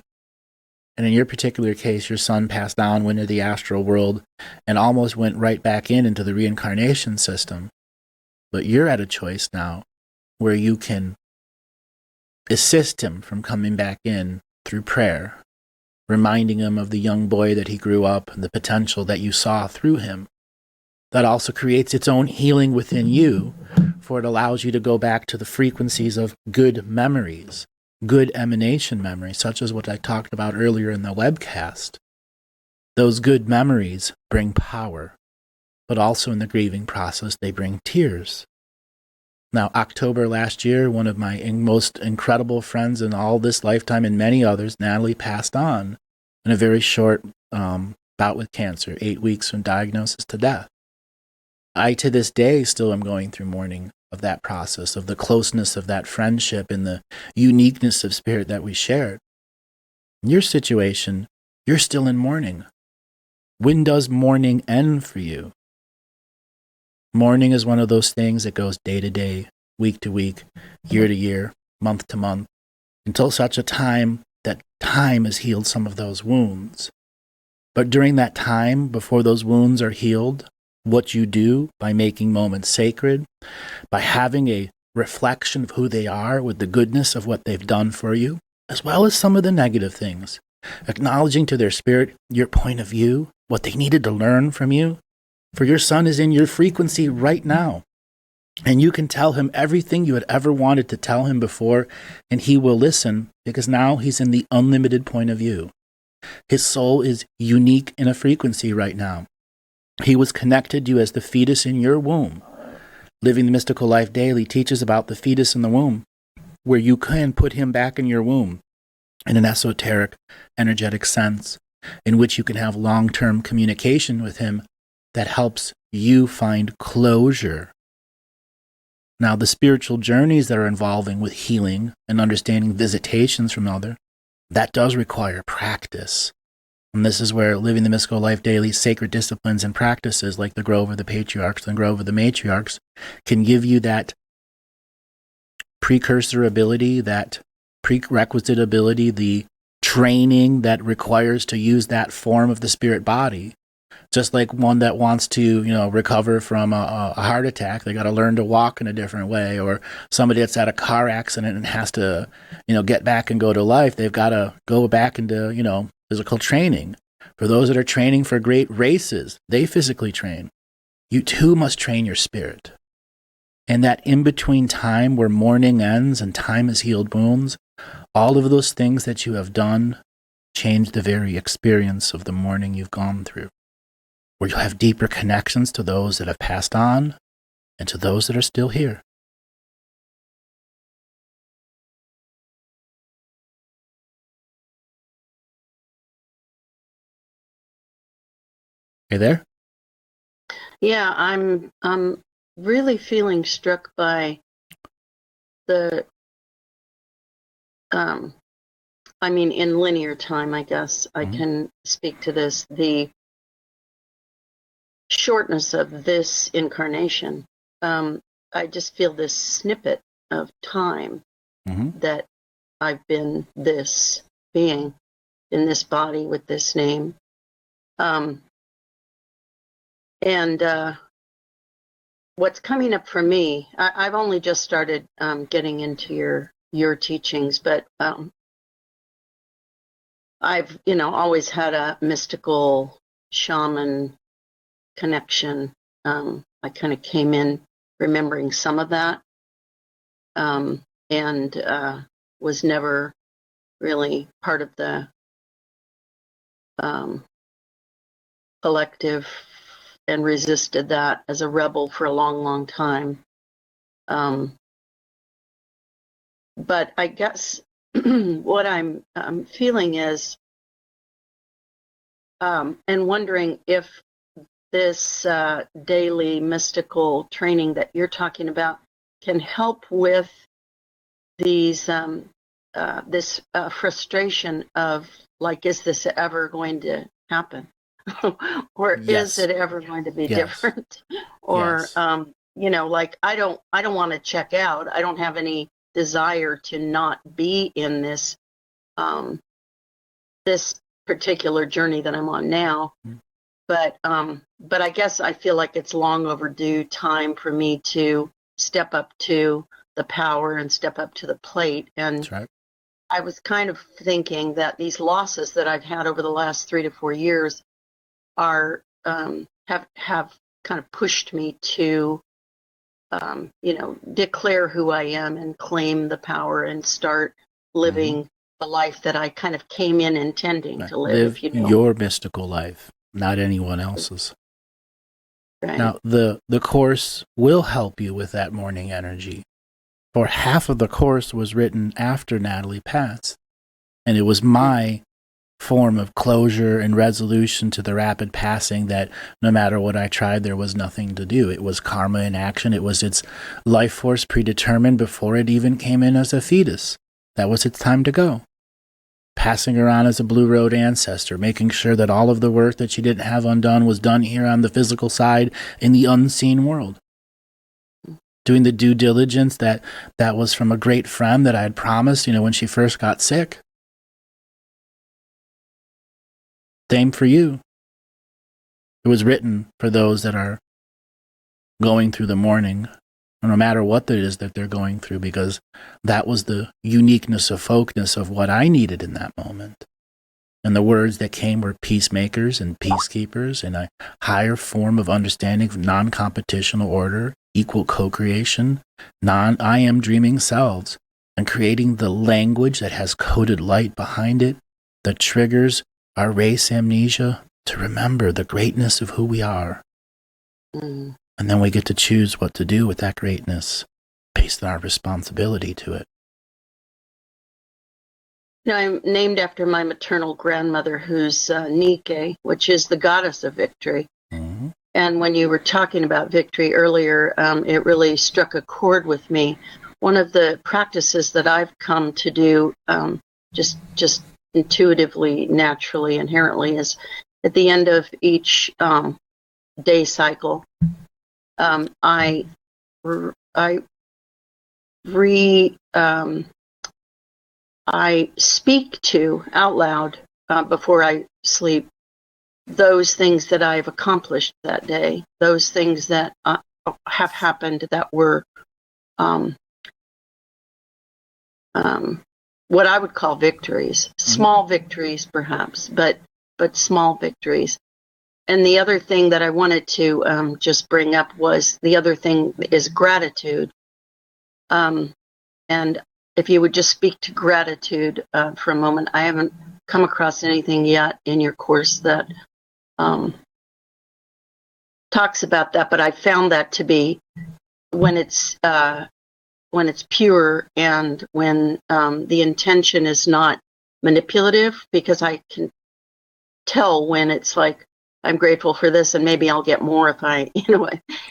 S1: And in your particular case, your son passed on, went into the astral world, and almost went right back into the reincarnation system. But you're at a choice now where you can assist him from coming back in through prayer, reminding him of the young boy that he grew up and the potential that you saw through him. That also creates its own healing within you, for it allows you to go back to the frequencies of good memories, good emanation memories, such as what I talked about earlier in the webcast. Those good memories bring power, but also in the grieving process, they bring tears. Now, October last year, one of my most incredible friends in all this lifetime and many others, Natalie, passed on in a very short bout with cancer, 8 weeks from diagnosis to death. I, to this day, still am going through mourning of that process, of the closeness of that friendship and the uniqueness of spirit that we shared. In your situation, you're still in mourning. When does mourning end for you? Mourning is one of those things that goes day to day, week to week, year to year, month to month, until such a time that time has healed some of those wounds. But during that time, before those wounds are healed, what you do by making moments sacred, by having a reflection of who they are with the goodness of what they've done for you, as well as some of the negative things, acknowledging to their spirit your point of view, what they needed to learn from you. For your son is in your frequency right now, and you can tell him everything you had ever wanted to tell him before, and he will listen, because now he's in the unlimited point of view. His soul is unique in a frequency right now. He was connected to you as the fetus in your womb. Living the Mystical Life Daily teaches about the fetus in the womb, where you can put him back in your womb in an esoteric, energetic sense, in which you can have long-term communication with him that helps you find closure. Now, the spiritual journeys that are involving with healing and understanding visitations from other, that does require practice. And this is where Living the Mystical Life Daily sacred disciplines and practices like the Grove of the Patriarchs and Grove of the Matriarchs can give you that precursor ability, that prerequisite ability, the training that requires to use that form of the spirit body. Just like one that wants to, recover from a heart attack, they got to learn to walk in a different way. Or somebody that's had a car accident and has to, get back and go to life, they've got to go back into, physical training. For those that are training for great races, they physically train. You too must train your spirit. And that in-between time where mourning ends and time has healed wounds, all of those things that you have done change the very experience of the mourning you've gone through, where you'll have deeper connections to those that have passed on and to those that are still here. You there?
S6: Yeah, I'm really feeling struck by the in linear time, I guess I can speak to this, the shortness of this incarnation. I just feel this snippet of time that I've been this being in this body with this name. What's coming up for me, I've only just started getting into your teachings, but I've always had a mystical shaman connection. I kind of came in remembering some of that, and was never really part of the collective, and resisted that as a rebel for a long, long time. But I guess what I'm feeling is, and wondering if this daily mystical training that you're talking about can help with these this frustration of, like, is this ever going to happen? Or is it ever going to be different? Or like, I don't want to check out. I don't have any desire to not be in this this particular journey that I'm on now. But I guess I feel like it's long overdue time for me to step up to the power and step up to the plate. And
S1: That's right.
S6: I was kind of thinking that these losses that I've had over the last 3 to 4 years are have kind of pushed me to declare who I am and claim the power and start living the life that I kind of came in intending to live.
S1: Your mystical life, not anyone else's.
S6: Right.
S1: Now, the course will help you with that morning energy. For half of the course was written after Natalie passed, and it was my form of closure and resolution to the rapid passing that no matter what I tried, there was nothing to do. It was karma in action. It was its life force predetermined before it even came in as a fetus. That was its time to go. passing her on as a Blue Road ancestor, making sure that all of the work that she didn't have undone was done here on the physical side in the unseen world. Doing the due diligence that was from a great friend that I had promised, when she first got sick. Same for you. It was written for those that are going through the mourning, no matter what it is that they're going through, because that was the uniqueness of folkness of what I needed in that moment. And the words that came were peacemakers and peacekeepers and a higher form of understanding of non-competitional order, equal co-creation, I am dreaming selves, and creating the language that has coded light behind it that triggers our race amnesia to remember the greatness of who we are. And then we get to choose what to do with that greatness based on our responsibility to it.
S6: I'm named after my maternal grandmother, who's Nike, which is the goddess of victory. Mm-hmm. And when you were talking about victory earlier, it really struck a chord with me. One of the practices that I've come to do just intuitively, naturally, inherently is at the end of each day cycle, I speak to out loud before I sleep those things that I've accomplished that day, those things that have happened that were what I would call victories, small victories perhaps, but small victories. And the other thing that I wanted to just bring up was the other thing is gratitude. And if you would just speak to gratitude for a moment. I haven't come across anything yet in your course that talks about that, but I found that to be when it's pure and when the intention is not manipulative, because I can tell when it's like, I'm grateful for this and maybe I'll get more if I,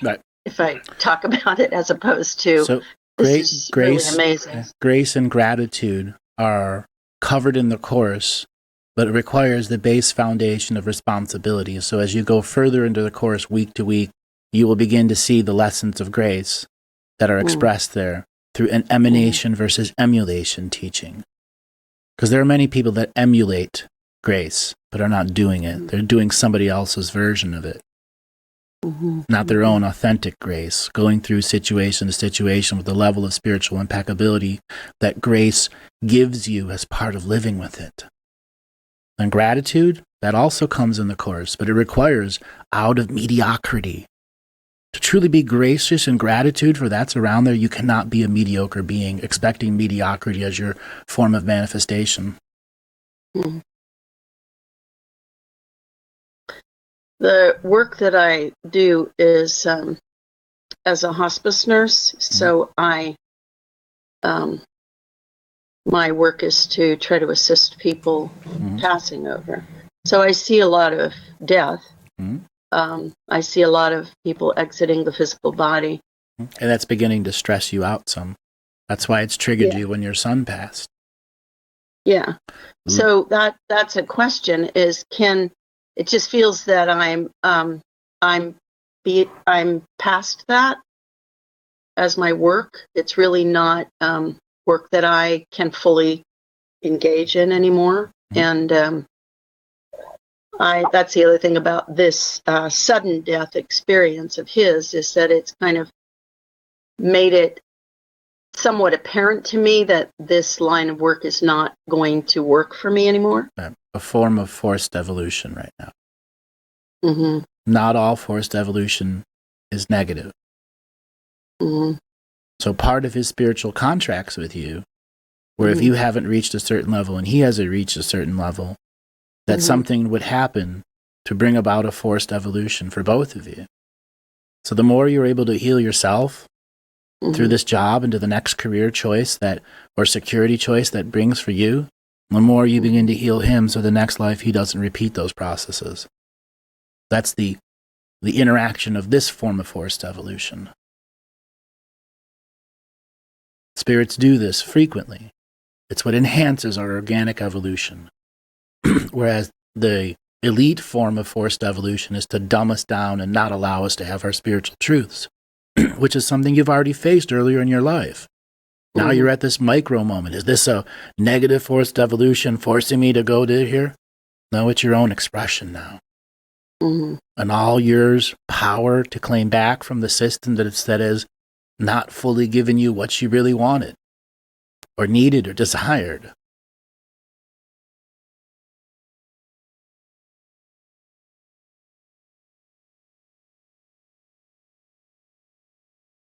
S6: right. If I talk about it, as opposed to grace, really amazing.
S1: Grace and gratitude are covered in the course, but it requires the base foundation of responsibility. So as you go further into the course week to week, you will begin to see the lessons of grace that are expressed there through an emanation versus emulation teaching. Because there are many people that emulate grace, but are not doing it. They're doing somebody else's version of it. Not their own authentic grace, going through situation to situation with the level of spiritual impeccability that grace gives you as part of living with it. And gratitude, that also comes in the course, but it requires out of mediocrity. To truly be gracious and gratitude for that's around there, you cannot be a mediocre being, expecting mediocrity as your form of manifestation.
S6: The work that I do is as a hospice nurse, so my work is to try to assist people passing over. So I see a lot of death. I see a lot of people exiting the physical body.
S1: And that's beginning to stress you out some. That's why it's triggered you when your son passed.
S6: Yeah. So that's a question is, it just feels that I'm past that as my work. It's really not work that I can fully engage in anymore. And that's the other thing about this sudden death experience of his, is that it's kind of made it somewhat apparent to me that this line of work is not going to work for me anymore.
S1: A form of forced evolution right now. Not all forced evolution is negative. So part of his spiritual contracts with you, where if you haven't reached a certain level and he hasn't reached a certain level, that something would happen to bring about a forced evolution for both of you. So the more you're able to heal yourself through this job into the next career choice or security choice that brings for you, the more you begin to heal him, so the next life he doesn't repeat those processes. That's the interaction of this form of forced evolution. Spirits do this frequently. It's what enhances our organic evolution. Whereas the elite form of forced evolution is to dumb us down and not allow us to have our spiritual truths, which is something you've already faced earlier in your life. Now you're at this micro moment. Is this a negative forced evolution forcing me to go to here? No, it's your own expression now. And all yours power to claim back from the system that is not fully giving you what you really wanted or needed or desired.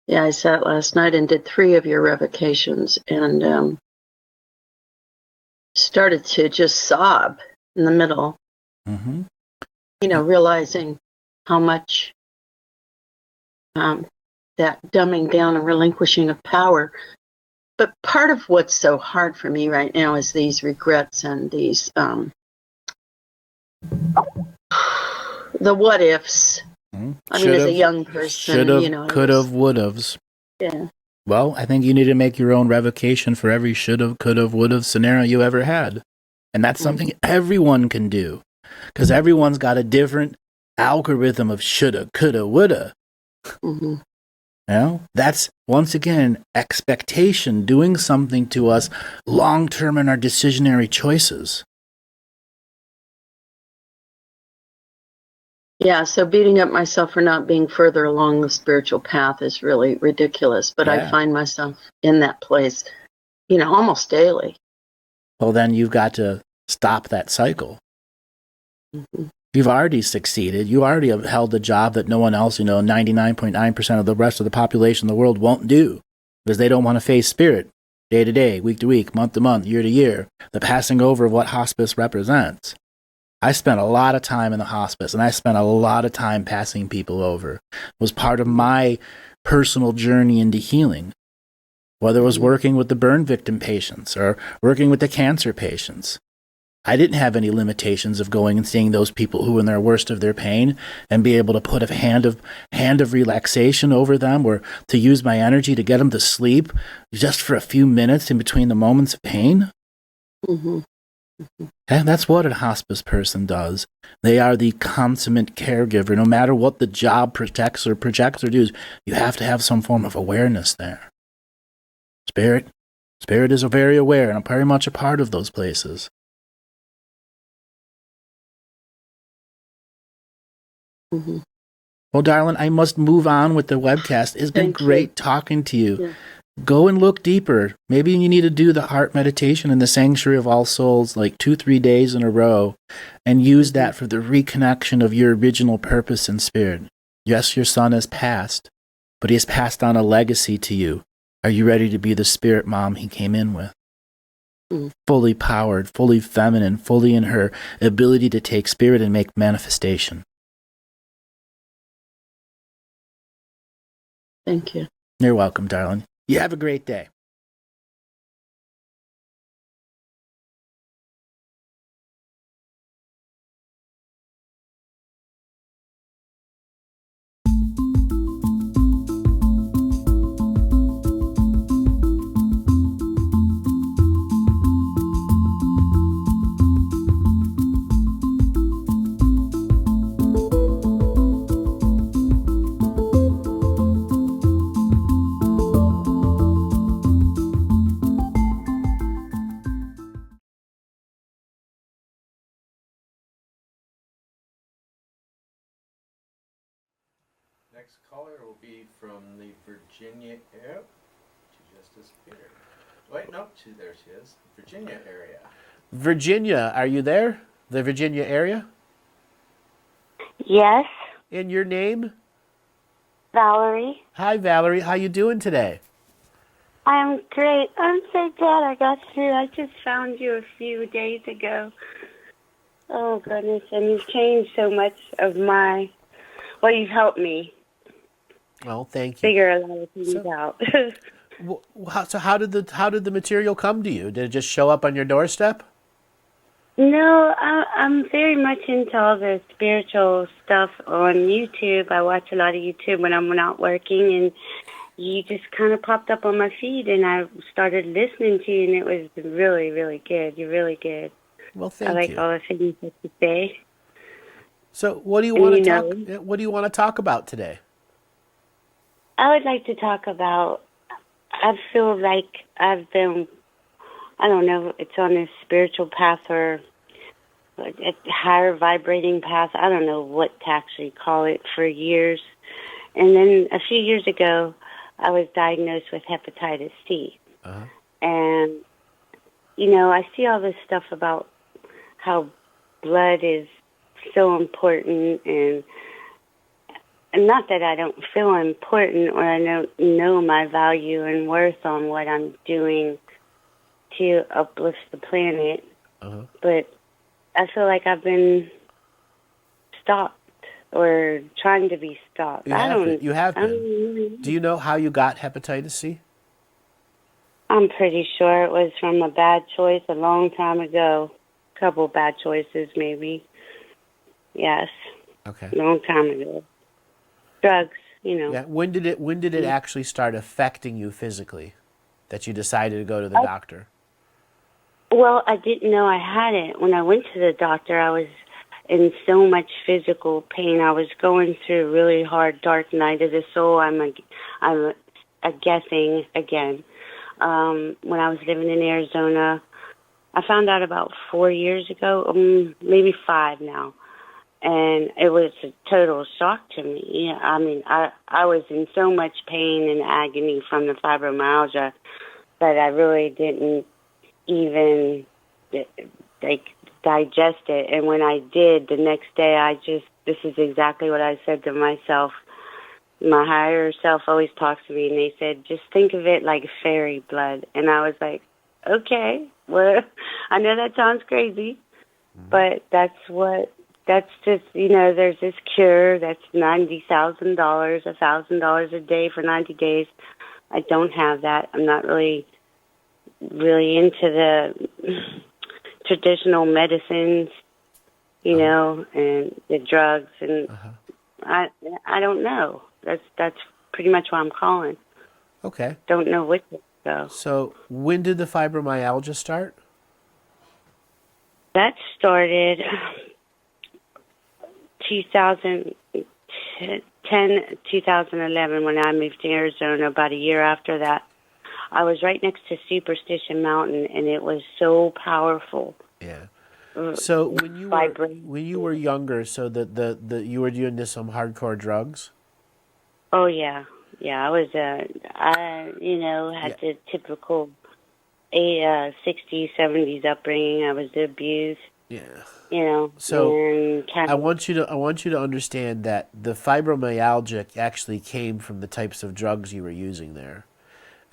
S6: Yeah, I sat last night and did 3 of your revocations and started to just sob in the middle. You know, realizing how much that dumbing down and relinquishing of power. But part of what's so hard for me right now is these regrets and these the what ifs. I mean, as a young person,
S1: you know, could've, would'ves.
S6: Yeah.
S1: Well, I think you need to make your own revocation for every should've, could've, would've scenario you ever had, and that's something everyone can do, because everyone's got a different algorithm of shoulda, coulda, woulda. You know, that's once again expectation doing something to us long term in our decisionary choices.
S6: Yeah, so beating up myself for not being further along the spiritual path is really ridiculous, but I find myself in that place, you know, almost daily.
S1: Well, then you've got to stop that cycle. You've already succeeded. You already have held a job that no one else, you know, 99.9% of the rest of the population of the world won't do, because they don't want to face spirit day to day, week to week, month to month, year to year, the passing over of what hospice represents. I spent a lot of time in the hospice, and I spent a lot of time passing people over. It was part of my personal journey into healing, whether it was working with the burn victim patients or working with the cancer patients. I didn't have any limitations of going and seeing those people who were in their worst of their pain and be able to put a hand of relaxation over them, or to use my energy to get them to sleep just for a few minutes in between the moments of pain. And that's what a hospice person does. They are the consummate caregiver. No matter what the job projects or does, you have to have some form of awareness there. Spirit is very aware, and I'm very much a part of those places. Well, darling, I must move on with the webcast. It's been great talking to you.
S6: Yeah.
S1: Go and look deeper. Maybe you need to do the heart meditation in the Sanctuary of All Souls like 2-3 days in a row and use that for the reconnection of your original purpose in spirit. Yes, your son has passed, but he has passed on a legacy to you. Are you ready to be the spirit mom he came in with? Fully powered, fully feminine, fully in her ability to take spirit and make manifestation.
S6: Thank you.
S1: You're welcome, darling. You have a great day.
S5: Next caller will be from the Virginia area. She just disappeared. Wait, no, there she is. Virginia area.
S1: Virginia, are you there? The Virginia area?
S7: Yes.
S1: And your name?
S7: Valerie.
S1: Hi, Valerie. How you doing today?
S7: I'm great. I'm so glad I got through. I just found you a few days ago. Oh, goodness. And you've changed so much of well, you've helped me.
S1: Well, thank you.
S7: Figure a lot of things out.
S1: So how did the material come to you? Did it just show up on your doorstep?
S7: No, I'm very much into all the spiritual stuff on YouTube. I watch a lot of YouTube when I'm not working, you just kind of popped up on my feed, and I started listening to you, and it was really, really good. You're really good.
S8: Well,
S7: I
S8: thank
S7: like
S8: you.
S7: all the things that you say.
S8: So, what do you
S7: And
S8: want to
S7: you
S8: talk?
S7: know,
S8: What do you want to talk about today?
S7: I would like to talk about, I feel like I've been, I don't know, it's on a spiritual path or a higher vibrating path. I don't know what to actually call it for years. And then a few years ago, I was diagnosed with hepatitis C.
S8: Uh-huh.
S7: And, you know, I see all this stuff about how blood is so important, and not that I don't feel important or I don't know my value and worth on what I'm doing to uplift the planet,
S8: Uh-huh.
S7: but I feel like I've been stopped or trying to be stopped.
S8: You have been. Do you know how you got hepatitis C?
S7: I'm pretty sure it was from a bad choice a long time ago. A couple bad choices, maybe. Yes.
S8: Okay.
S7: A long time ago. Drugs, you know.
S8: Yeah. When did it actually start affecting you physically, that you decided to go to the doctor?
S7: Well, I didn't know I had it. When I went to the doctor, I was in so much physical pain. I was going through a really hard, dark night of the soul. I'm guessing again. When I was living in Arizona, I found out about 4 years ago, maybe 5 now. And it was a total shock to me. Yeah, I mean, I was in so much pain and agony from the fibromyalgia that I really didn't even digest it. And when I did, the next day, this is exactly what I said to myself. My higher self always talks to me, and they said, just think of it like fairy blood. And I was like, okay, well, I know that sounds crazy, but that's just, you know, there's this cure that's $90,000, $1,000 a day for 90 days. I don't have that. I'm not really into the traditional medicines, you know, and the drugs, and I don't know. That's pretty much why I'm calling.
S8: Okay.
S7: Don't know which to go.
S8: So when did the fibromyalgia start?
S7: That started 2011 when I moved to Arizona. About a year after that, I was right next to Superstition Mountain, and it was so powerful.
S8: Yeah. So when you were younger, so you were doing this some hardcore drugs?
S7: Oh yeah, I was had the typical 60s, 70s upbringing. I was abused.
S8: Yeah.
S7: You know.
S8: So
S7: and
S8: I want you to understand that the fibromyalgia actually came from the types of drugs you were using there.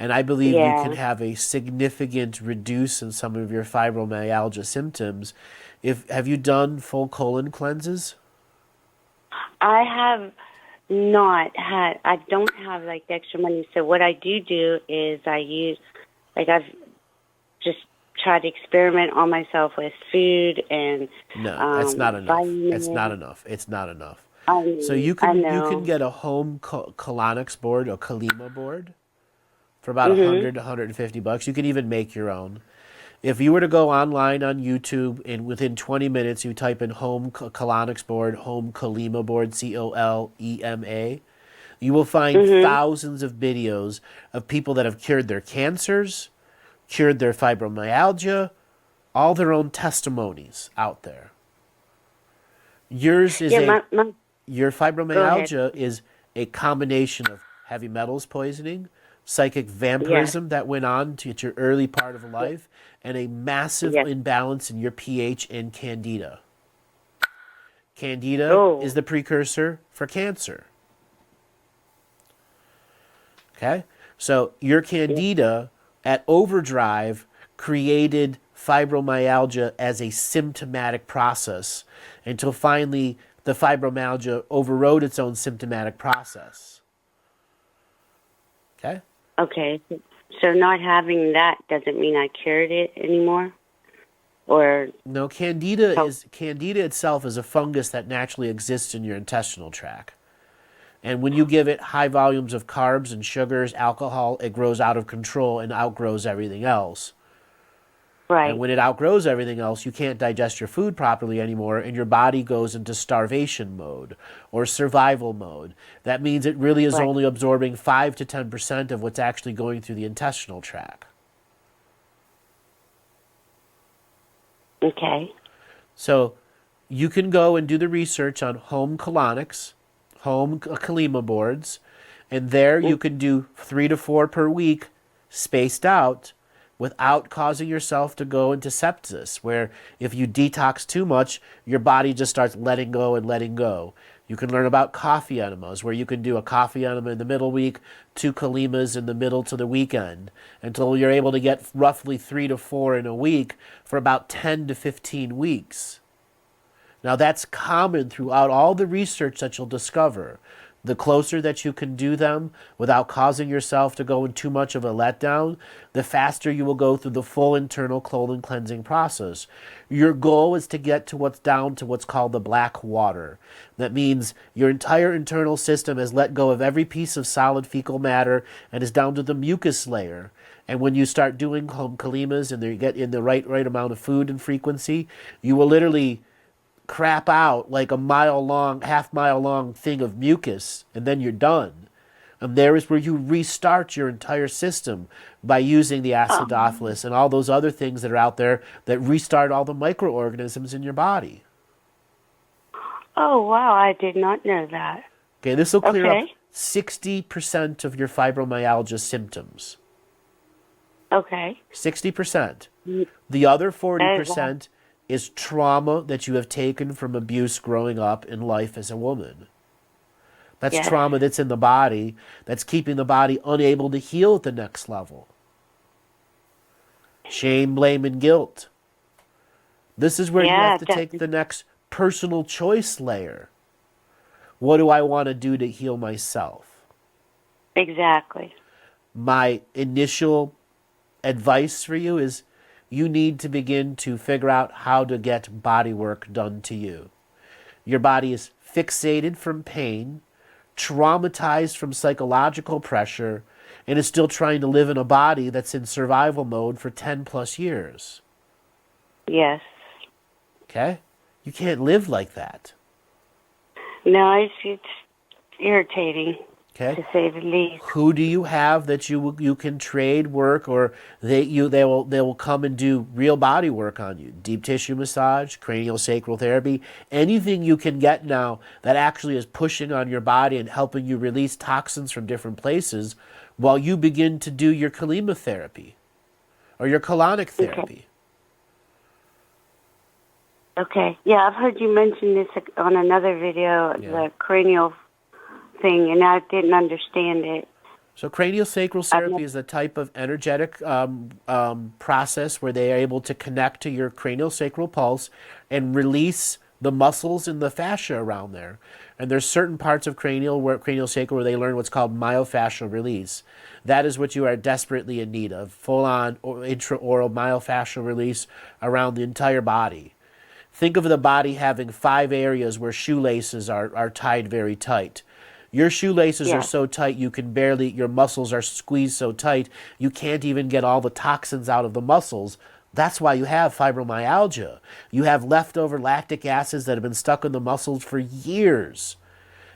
S8: And I believe you can have a significant reduce in some of your fibromyalgia symptoms. Have you done full colon cleanses?
S7: I have not had. I don't have like the extra money. So what I do is I use, I've just tried to experiment on myself with food and.
S8: No, that's not enough.
S7: Vitamins.
S8: It's not enough.
S7: So
S8: you can get a home colonics board, a Kalima board, for about $100 to $150. You can even make your own. If you were to go online on YouTube and within 20 minutes you type in home colonics board, home Kalima board, COLEMA, you will find thousands of videos of people that have cured their cancers, cured their fibromyalgia, all their own testimonies out there. Yours is your fibromyalgia is a combination of heavy metals poisoning, psychic vampirism that went on to your early part of life, and a massive imbalance in your pH and candida. Candida is the precursor for cancer. Okay? So your candida at overdrive created fibromyalgia as a symptomatic process until finally the fibromyalgia overrode its own symptomatic process. Okay?
S7: Okay. So not having that doesn't mean I cured it anymore? Or
S8: no, candida itself is a fungus that naturally exists in your intestinal tract. And when you give it high volumes of carbs and sugars, alcohol, it grows out of control and outgrows everything else.
S7: Right.
S8: And when it outgrows everything else, you can't digest your food properly anymore, and your body goes into starvation mode or survival mode. That means it really is only absorbing 5 to 10% of what's actually going through the intestinal tract.
S7: Okay.
S8: So you can go and do the research on home colonics, home Kalima boards, and there you can do 3 to 4 per week, spaced out, without causing yourself to go into sepsis, where if you detox too much, your body just starts letting go and letting go. You can learn about coffee enemas, where you can do a coffee enema in the middle week, 2 Kalimas in the middle to the weekend, until you're able to get roughly 3 to 4 in a week for about 10 to 15 weeks. Now that's common throughout all the research that you'll discover. The closer that you can do them without causing yourself to go in too much of a letdown, the faster you will go through the full internal colon cleansing process. Your goal is to get to what's called the black water. That means your entire internal system has let go of every piece of solid fecal matter and is down to the mucus layer. And when you start doing home kalimas and you get in the right amount of food and frequency, you will literally crap out like a half-mile long thing of mucus, and then you're done. And there is where you restart your entire system by using the acidophilus and all those other things that are out there that restart all the microorganisms in your body.
S7: Oh, wow, I did not know that.
S8: Okay, this will clear up 60% of your fibromyalgia symptoms.
S7: Okay.
S8: 60%. The other 40% is trauma that you have taken from abuse growing up in life as a woman. That's trauma that's in the body, that's keeping the body unable to heal at the next level. Shame, blame, and guilt. This is where you have to take the next personal choice layer. What do I want to do to heal myself?
S7: Exactly.
S8: My initial advice for you is you need to begin to figure out how to get body work done to you. Your body is fixated from pain, traumatized from psychological pressure, and is still trying to live in a body that's in survival mode for 10 plus years.
S7: Yes.
S8: Okay? You can't live like that.
S7: No, it's irritating.
S8: Okay.
S7: To say the least.
S8: Who do you have that you can trade work, or they will come and do real body work on you? Deep tissue massage, cranial sacral therapy, anything you can get now that actually is pushing on your body and helping you release toxins from different places while you begin to do your Kalima therapy or your colonic therapy.
S7: Okay. Yeah, I've heard you mention this on another video, the cranial thing, and I didn't understand it.
S8: So cranial sacral therapy is a type of energetic process where they are able to connect to your cranial sacral pulse and release the muscles and the fascia around there. And there's certain parts of cranial sacral where they learn what's called myofascial release. That is what you are desperately in need of, full-on intraoral myofascial release around the entire body. Think of the body having 5 areas where shoelaces are tied very tight. Your shoelaces are so tight your muscles are squeezed so tight, you can't even get all the toxins out of the muscles. That's why you have fibromyalgia. You have leftover lactic acids that have been stuck in the muscles for years.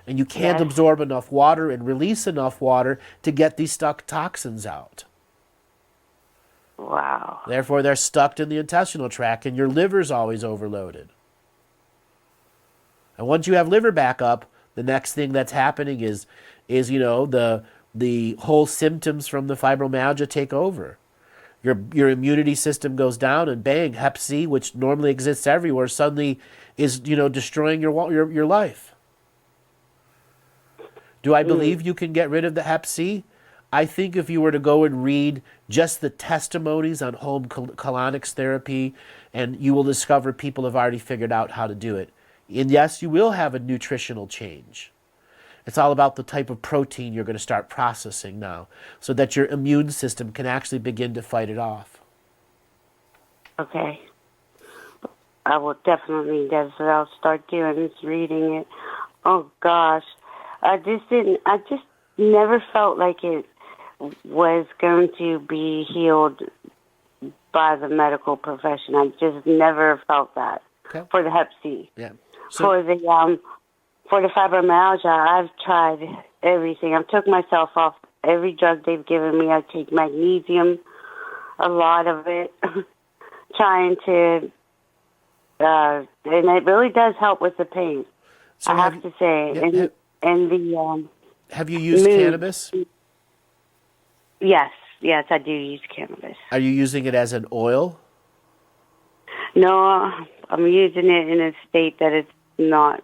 S8: And you can't absorb enough water and release enough water to get these stuck toxins out.
S7: Wow.
S8: Therefore, they're stuck in the intestinal tract, and your liver's always overloaded. And once you have liver back up, the next thing that's happening is the whole symptoms from the fibromyalgia take over. Your immunity system goes down, and bang, Hep C, which normally exists everywhere, suddenly is destroying your life. Do I believe you can get rid of the Hep C? I think if you were to go and read just the testimonies on home colonics therapy, and you will discover people have already figured out how to do it. And yes, you will have a nutritional change. It's all about the type of protein you're going to start processing now so that your immune system can actually begin to fight it off.
S7: Okay. I will definitely, that's what I'll start doing, is reading it. Oh, gosh. I just never felt like it was going to be healed by the medical profession. I just never felt that.
S8: Okay.
S7: For the Hep C.
S8: Yeah.
S7: For the fibromyalgia, I've tried everything. I've took myself off every drug they've given me. I take magnesium, a lot of it, trying to, and it really does help with the pain.
S8: So
S7: I have to say,
S8: have you used
S7: mood.
S8: cannabis?
S7: Yes, I do use cannabis.
S8: Are you using it as an oil?
S7: No, I'm using it in a state that it's not.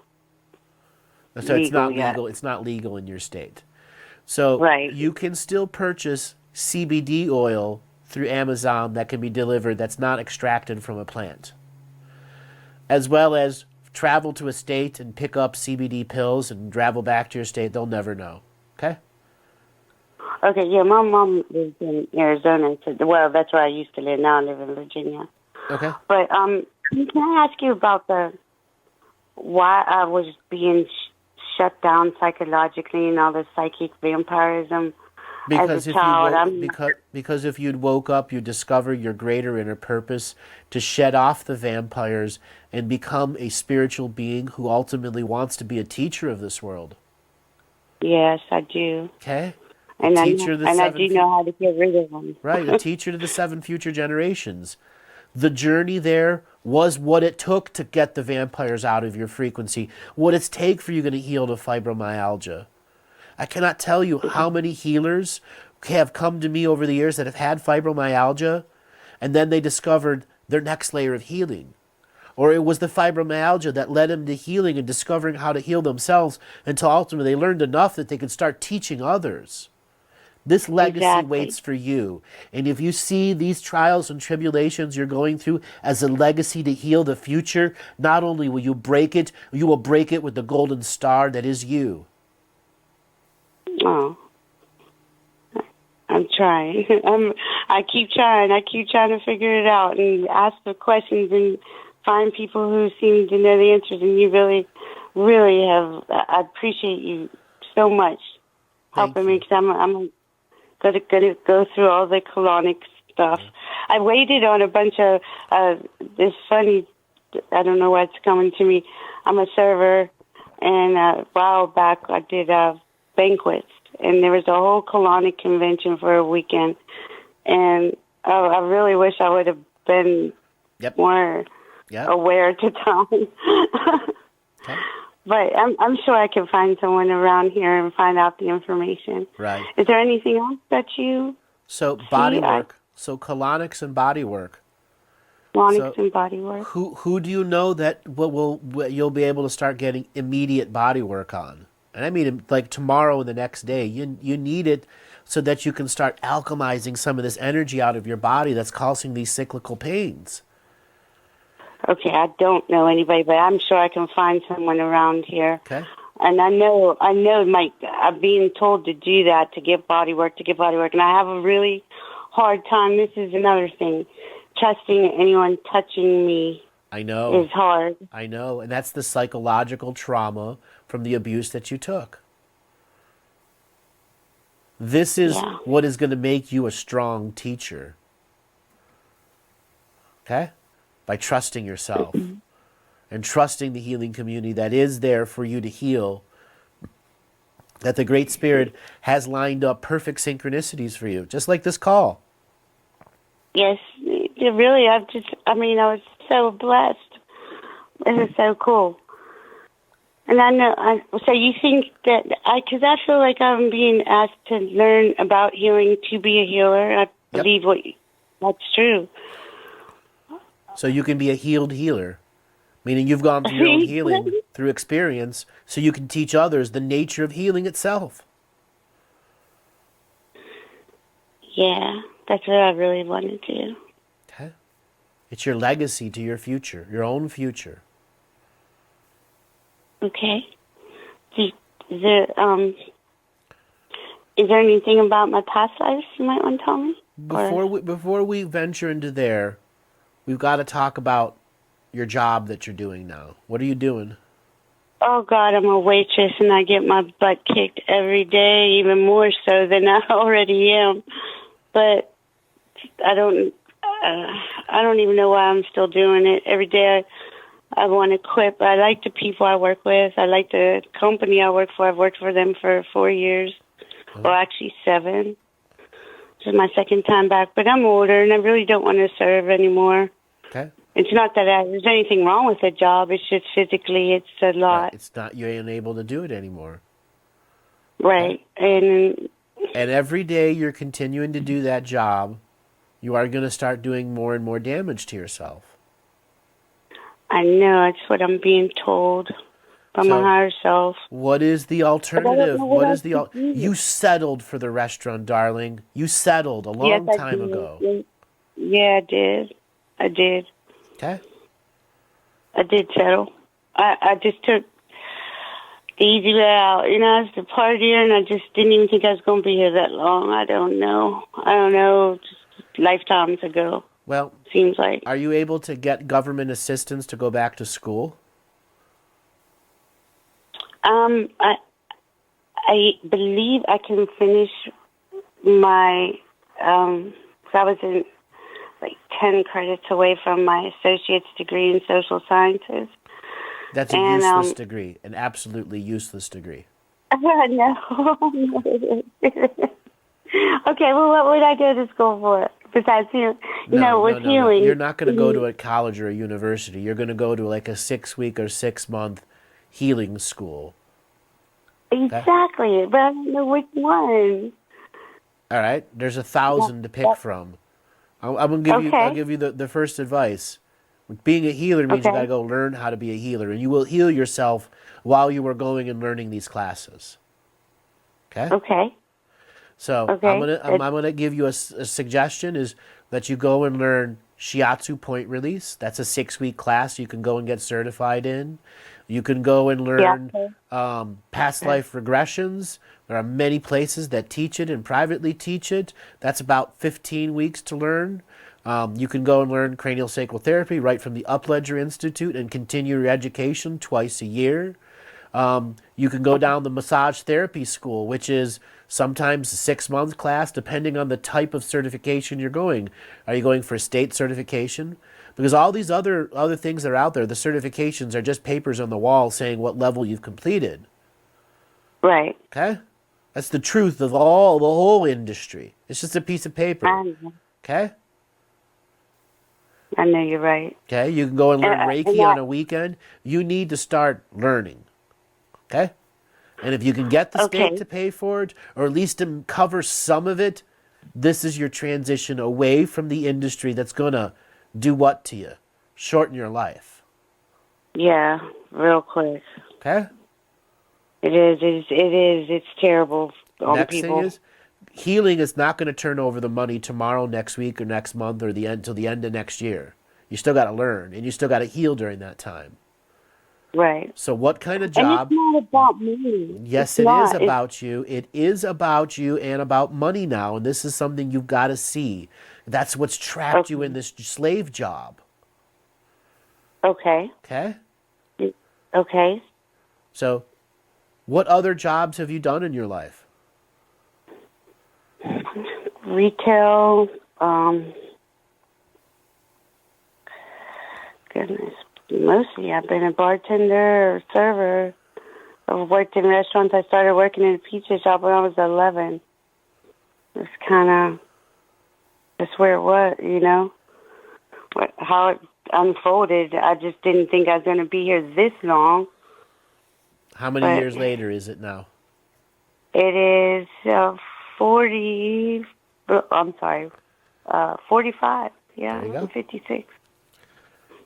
S8: So it's not
S7: yet.
S8: legal. It's not legal in your state. So
S7: Right.
S8: you can still purchase CBD oil through Amazon that can be delivered that's not extracted from a plant. As well as travel to a state and pick up CBD pills and travel back to your state. They'll never know. Okay?
S7: Okay, yeah, my mom lives in Arizona. Well, that's where I used to live. Now I live in Virginia.
S8: Okay.
S7: But can I ask you about why I was being shut down psychologically and all the psychic vampirism as a child?
S8: Because if you'd woke up, you'd discover your greater inner purpose to shed off the vampires and become a spiritual being who ultimately wants to be a teacher of this world.
S7: Yes, I do.
S8: Okay?
S7: And I do know how to get rid of them.
S8: Right, a teacher to the 7 future generations. The journey there was what it took to get the vampires out of your frequency, what it's take for you to heal the fibromyalgia. I cannot tell you how many healers have come to me over the years that have had fibromyalgia, and then they discovered their next layer of healing. Or it was the fibromyalgia that led them to healing and discovering how to heal themselves until ultimately they learned enough that they could start teaching others. This legacy waits for you. And if you see these trials and tribulations you're going through as a legacy to heal the future, not only will you break it, you will break it with the golden star that is you.
S7: Oh. I'm trying. I keep trying. I keep trying to figure it out and ask the questions and find people who seem to know the answers. And you really, really have. I appreciate you so much helping me because I'm going to go through all the colonic stuff. I waited on a bunch of this funny. I don't know what's coming to me. I'm a server, and a while back I did banquets, and there was a whole colonic convention for a weekend, and I really wish I would have been more aware at the time.
S8: Okay.
S7: But I'm sure I can find someone around here and find out the information.
S8: Right.
S7: Is there anything else that you
S8: body work. So colonics and body work.
S7: Colonics and body work.
S8: Who do you know that you'll be able to start getting immediate body work on? And I mean like tomorrow and the next day. You need it so that you can start alchemizing some of this energy out of your body that's causing these cyclical pains.
S7: Okay, I don't know anybody, but I'm sure I can find someone around here.
S8: Okay.
S7: And I know, Mike, I'm being told to do that, to get body work, and I have a really hard time. This is another thing. Trusting anyone touching me is hard.
S8: I know, and that's the psychological trauma from the abuse that you took. This is what is going to make you a strong teacher. Okay? By trusting yourself and trusting the healing community that is there for you to heal, that the Great Spirit has lined up perfect synchronicities for you, just like this call.
S7: Yes, really, I was so blessed. This is so cool. And I know, so you think that, because I feel like I'm being asked to learn about healing to be a healer. I believe that's true.
S8: So you can be a healed healer, meaning you've gone through your own healing through experience, so you can teach others the nature of healing itself.
S7: Yeah, that's what I really want to do.
S8: Okay. It's your legacy to your future, your own future.
S7: Okay. Is there anything about my past lives you might want to tell me?
S8: Before we venture into there, we've got to talk about your job that you're doing now. What are you doing?
S7: Oh, God, I'm a waitress, and I get my butt kicked every day, even more so than I already am. But I don't even know why I'm still doing it. Every day I want to quit, but I like the people I work with. I like the company I work for. I've worked for them for 4 years, or actually 7. This is my second time back, but I'm older, and I really don't want to serve anymore.
S8: Okay.
S7: It's not that there's anything wrong with the job. It's just physically, it's a lot.
S8: Right. It's not, you ain't able to do it anymore.
S7: Right.
S8: Okay. And every day you're continuing to do that job, you are going to start doing more and more damage to yourself.
S7: I know. It's what I'm being told by my higher self.
S8: What is the alternative? You settled for the restaurant, darling. You settled a long time ago.
S7: Yeah, I did.
S8: Okay.
S7: I did settle. I just took the easy way out. You know, I was the partier, and I just didn't even think I was going to be here that long. I don't know. Just lifetimes ago.
S8: Well,
S7: seems like.
S8: Are you able to get government assistance to go back to school?
S7: I believe I can finish my. I was in like 10 credits away from my associate's degree in social sciences.
S8: That's a useless degree, an absolutely useless degree.
S7: No. Okay, well, what would I go to school for? Besides, with healing.
S8: You're not going to go to a college or a university. You're going to go to like a 6-week or 6-month healing school.
S7: Exactly, but I don't know which one.
S8: All right, there's 1,000 to pick from. I'm gonna give you. I'll give you the first advice. Being a healer means you got to go learn how to be a healer, and you will heal yourself while you are going and learning these classes. Okay.
S7: Okay.
S8: So I'm gonna give you a suggestion is that you go and learn Shiatsu point release. That's a 6-week class you can go and get certified in. You can go and learn past life regressions. There are many places that teach it and privately teach it. That's about 15 weeks to learn. You can go and learn cranial sacral therapy right from the Upledger Institute and continue your education twice a year. You can go down the massage therapy school, which is sometimes a 6-month class, depending on the type of certification you're going. Are you going for state certification? Because all these other things that are out there, the certifications are just papers on the wall saying what level you've completed.
S7: Right.
S8: Okay? That's the truth of the whole industry. It's just a piece of paper. Okay?
S7: I know you're right.
S8: Okay? You can go and learn Reiki on a weekend. You need to start learning. Okay? And if you can get the state to pay for it, or at least to cover some of it, this is your transition away from the industry that's going to do what to you? Shorten your life.
S7: Yeah, real quick.
S8: Okay?
S7: It is. It's terrible on
S8: Next
S7: people.
S8: thing is, healing is not going to turn over the money tomorrow, next week, or next month, or till the end of next year. You still got to learn, and you still got to heal during that time.
S7: Right.
S8: So what kind of job?
S7: And it's not about me.
S8: Yes, it is about you. It is about you and about money now, and this is something you've got to see. That's what's trapped you in this slave job.
S7: Okay.
S8: Okay?
S7: Okay.
S8: So, what other jobs have you done in your life?
S7: Retail, goodness, mostly I've been a bartender or server. I've worked in restaurants. I started working in a pizza shop when I was 11. It's that's where it was, how it unfolded. I just didn't think I was going to be here this long.
S8: How many years later is it now?
S7: It is 45. Yeah, I'm 56.
S8: You're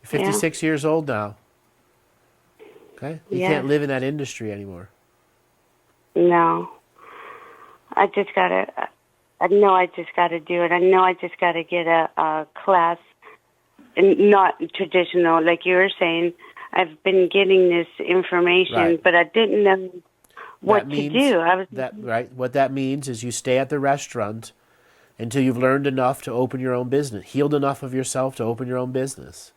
S8: 56 years old now. Okay? You can't live in that industry anymore.
S7: No. I know I just got to do it. I know I just got to get a class, not traditional, like you were saying. I've been getting this information, but I didn't know what to do.
S8: What that means is you stay at the restaurant until you've learned enough to open your own business, healed enough of yourself to open your own business.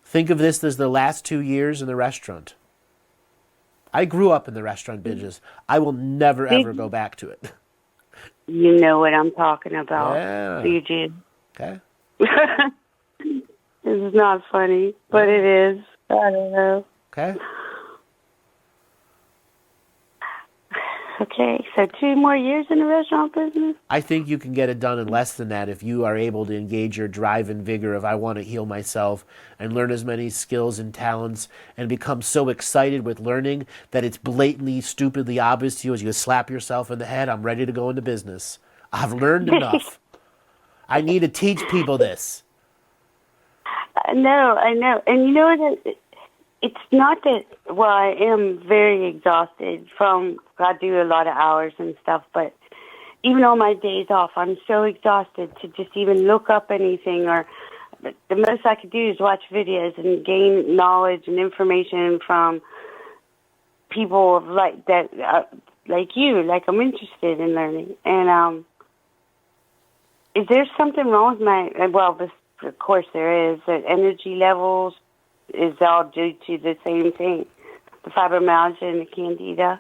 S8: Think of this as the last 2 years in the restaurant. I grew up in the restaurant business. I will never, ever go back to it.
S7: You know what I'm talking about.
S8: Yeah.
S7: You do.
S8: Okay.
S7: This is not funny, but it is. I don't know.
S8: Okay.
S7: Okay, so 2 more years in the restaurant business?
S8: I think you can get it done in less than that if you are able to engage your drive and vigor of I want to heal myself and learn as many skills and talents and become so excited with learning that it's blatantly, stupidly obvious to you as you slap yourself in the head, I'm ready to go into business. I've learned enough. I need to teach people this.
S7: I know. And you know what? It's not that, well, I am very exhausted I do a lot of hours and stuff, but even on my days off, I'm so exhausted to just even look up anything, or the most I could do is watch videos and gain knowledge and information from people like that, like you, like I'm interested in learning. And is there something wrong with of course there is, that energy levels is all due to the same thing, the fibromyalgia and the candida?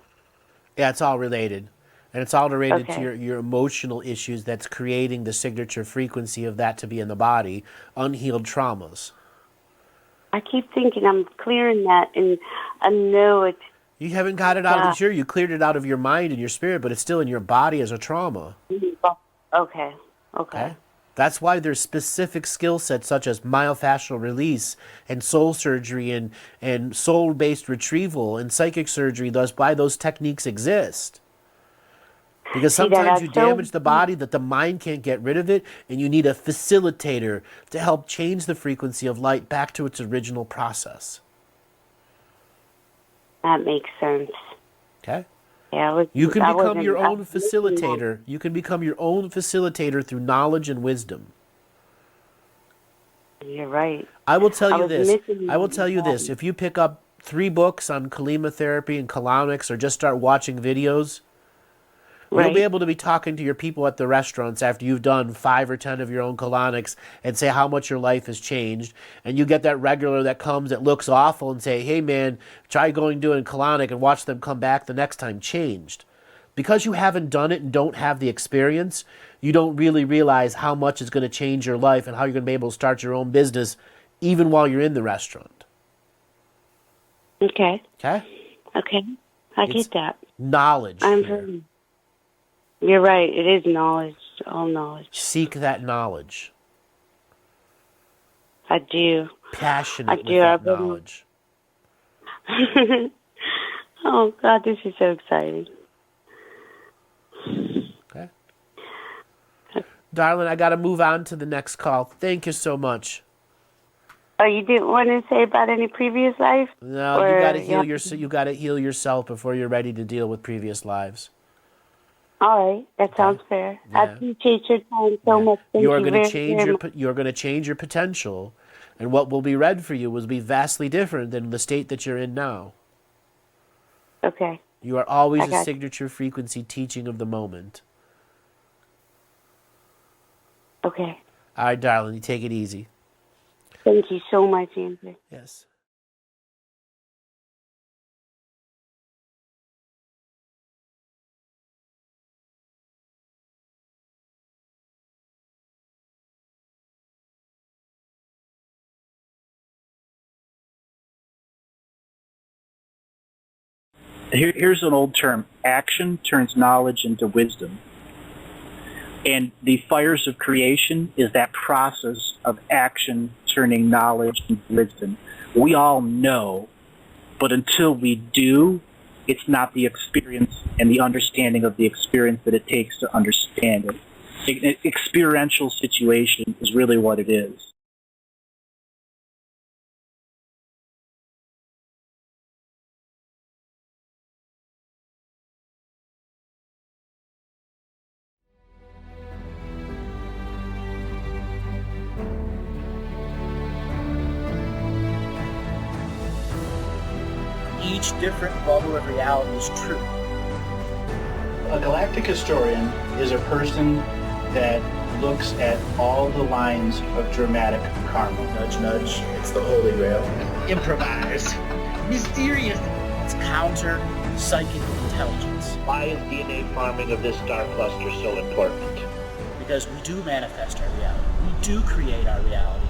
S8: Yeah, it's all related. And it's all related
S7: Okay.
S8: to your emotional issues that's creating the signature frequency of that to be in the body, unhealed traumas.
S7: I keep thinking I'm clearing that, and I know it's...
S8: You haven't got it out of you cleared it out of your mind and your spirit, but it's still in your body as a trauma.
S7: Okay.
S8: That's why there's specific skill sets such as myofascial release and soul surgery and soul-based retrieval and psychic surgery. Why those techniques exist. Because sometimes you damage the body that the mind can't get rid of it, and you need a facilitator to help change the frequency of light back to its original process.
S7: That makes sense.
S8: Okay?
S7: Yeah,
S8: you can become your own facilitator. You can become your own facilitator through knowledge and wisdom.
S7: You're right.
S8: I will tell you this. If you pick up 3 books on Kalima therapy and colonics, or just start watching videos, you'll be able to be talking to your people at the restaurants after you've done 5 or 10 of your own colonics and say how much your life has changed. And you get that regular that comes that looks awful and say, hey man, try doing colonic, and watch them come back the next time changed. Because you haven't done it and don't have the experience, you don't really realize how much it's going to change your life and how you're going to be able to start your own business even while you're in the restaurant.
S7: Okay.
S8: Okay?
S7: Okay. I get that.
S8: Knowledge.
S7: You're right. It is knowledge. All knowledge.
S8: Seek that knowledge.
S7: I do.
S8: Passionate with that knowledge.
S7: Oh, God, this is so exciting.
S8: Okay. Darling, I got to move on to the next call. Thank you so much.
S7: Oh, you didn't want to say about any previous life?
S8: No, you got to heal you got to heal yourself before you're ready to deal with previous lives.
S7: All right, that sounds fair. I appreciate your time so much. Thank you very much.
S8: You're going to change your potential, and what will be read for you will be vastly different than the state that you're in now.
S7: Okay.
S8: You are always a signature frequency teaching of the moment.
S7: Okay.
S8: All right, darling, you take it easy.
S7: Thank you so much, Andrew.
S8: Yes.
S9: Here's an old term. Action turns knowledge into wisdom. And the fires of creation is that process of action turning knowledge into wisdom. We all know, but until we do, it's not the experience and the understanding of the experience that it takes to understand it. An experiential situation is really what it is.
S1: Each different bubble of reality is true.
S2: A galactic historian is a person that looks at all the lines of dramatic karma.
S1: Nudge, nudge. It's the Holy Grail. Improvise. Mysterious.
S10: It's counter psychic intelligence.
S3: Why is DNA farming of this star cluster so important?
S10: Because we do manifest our reality. We do create our reality.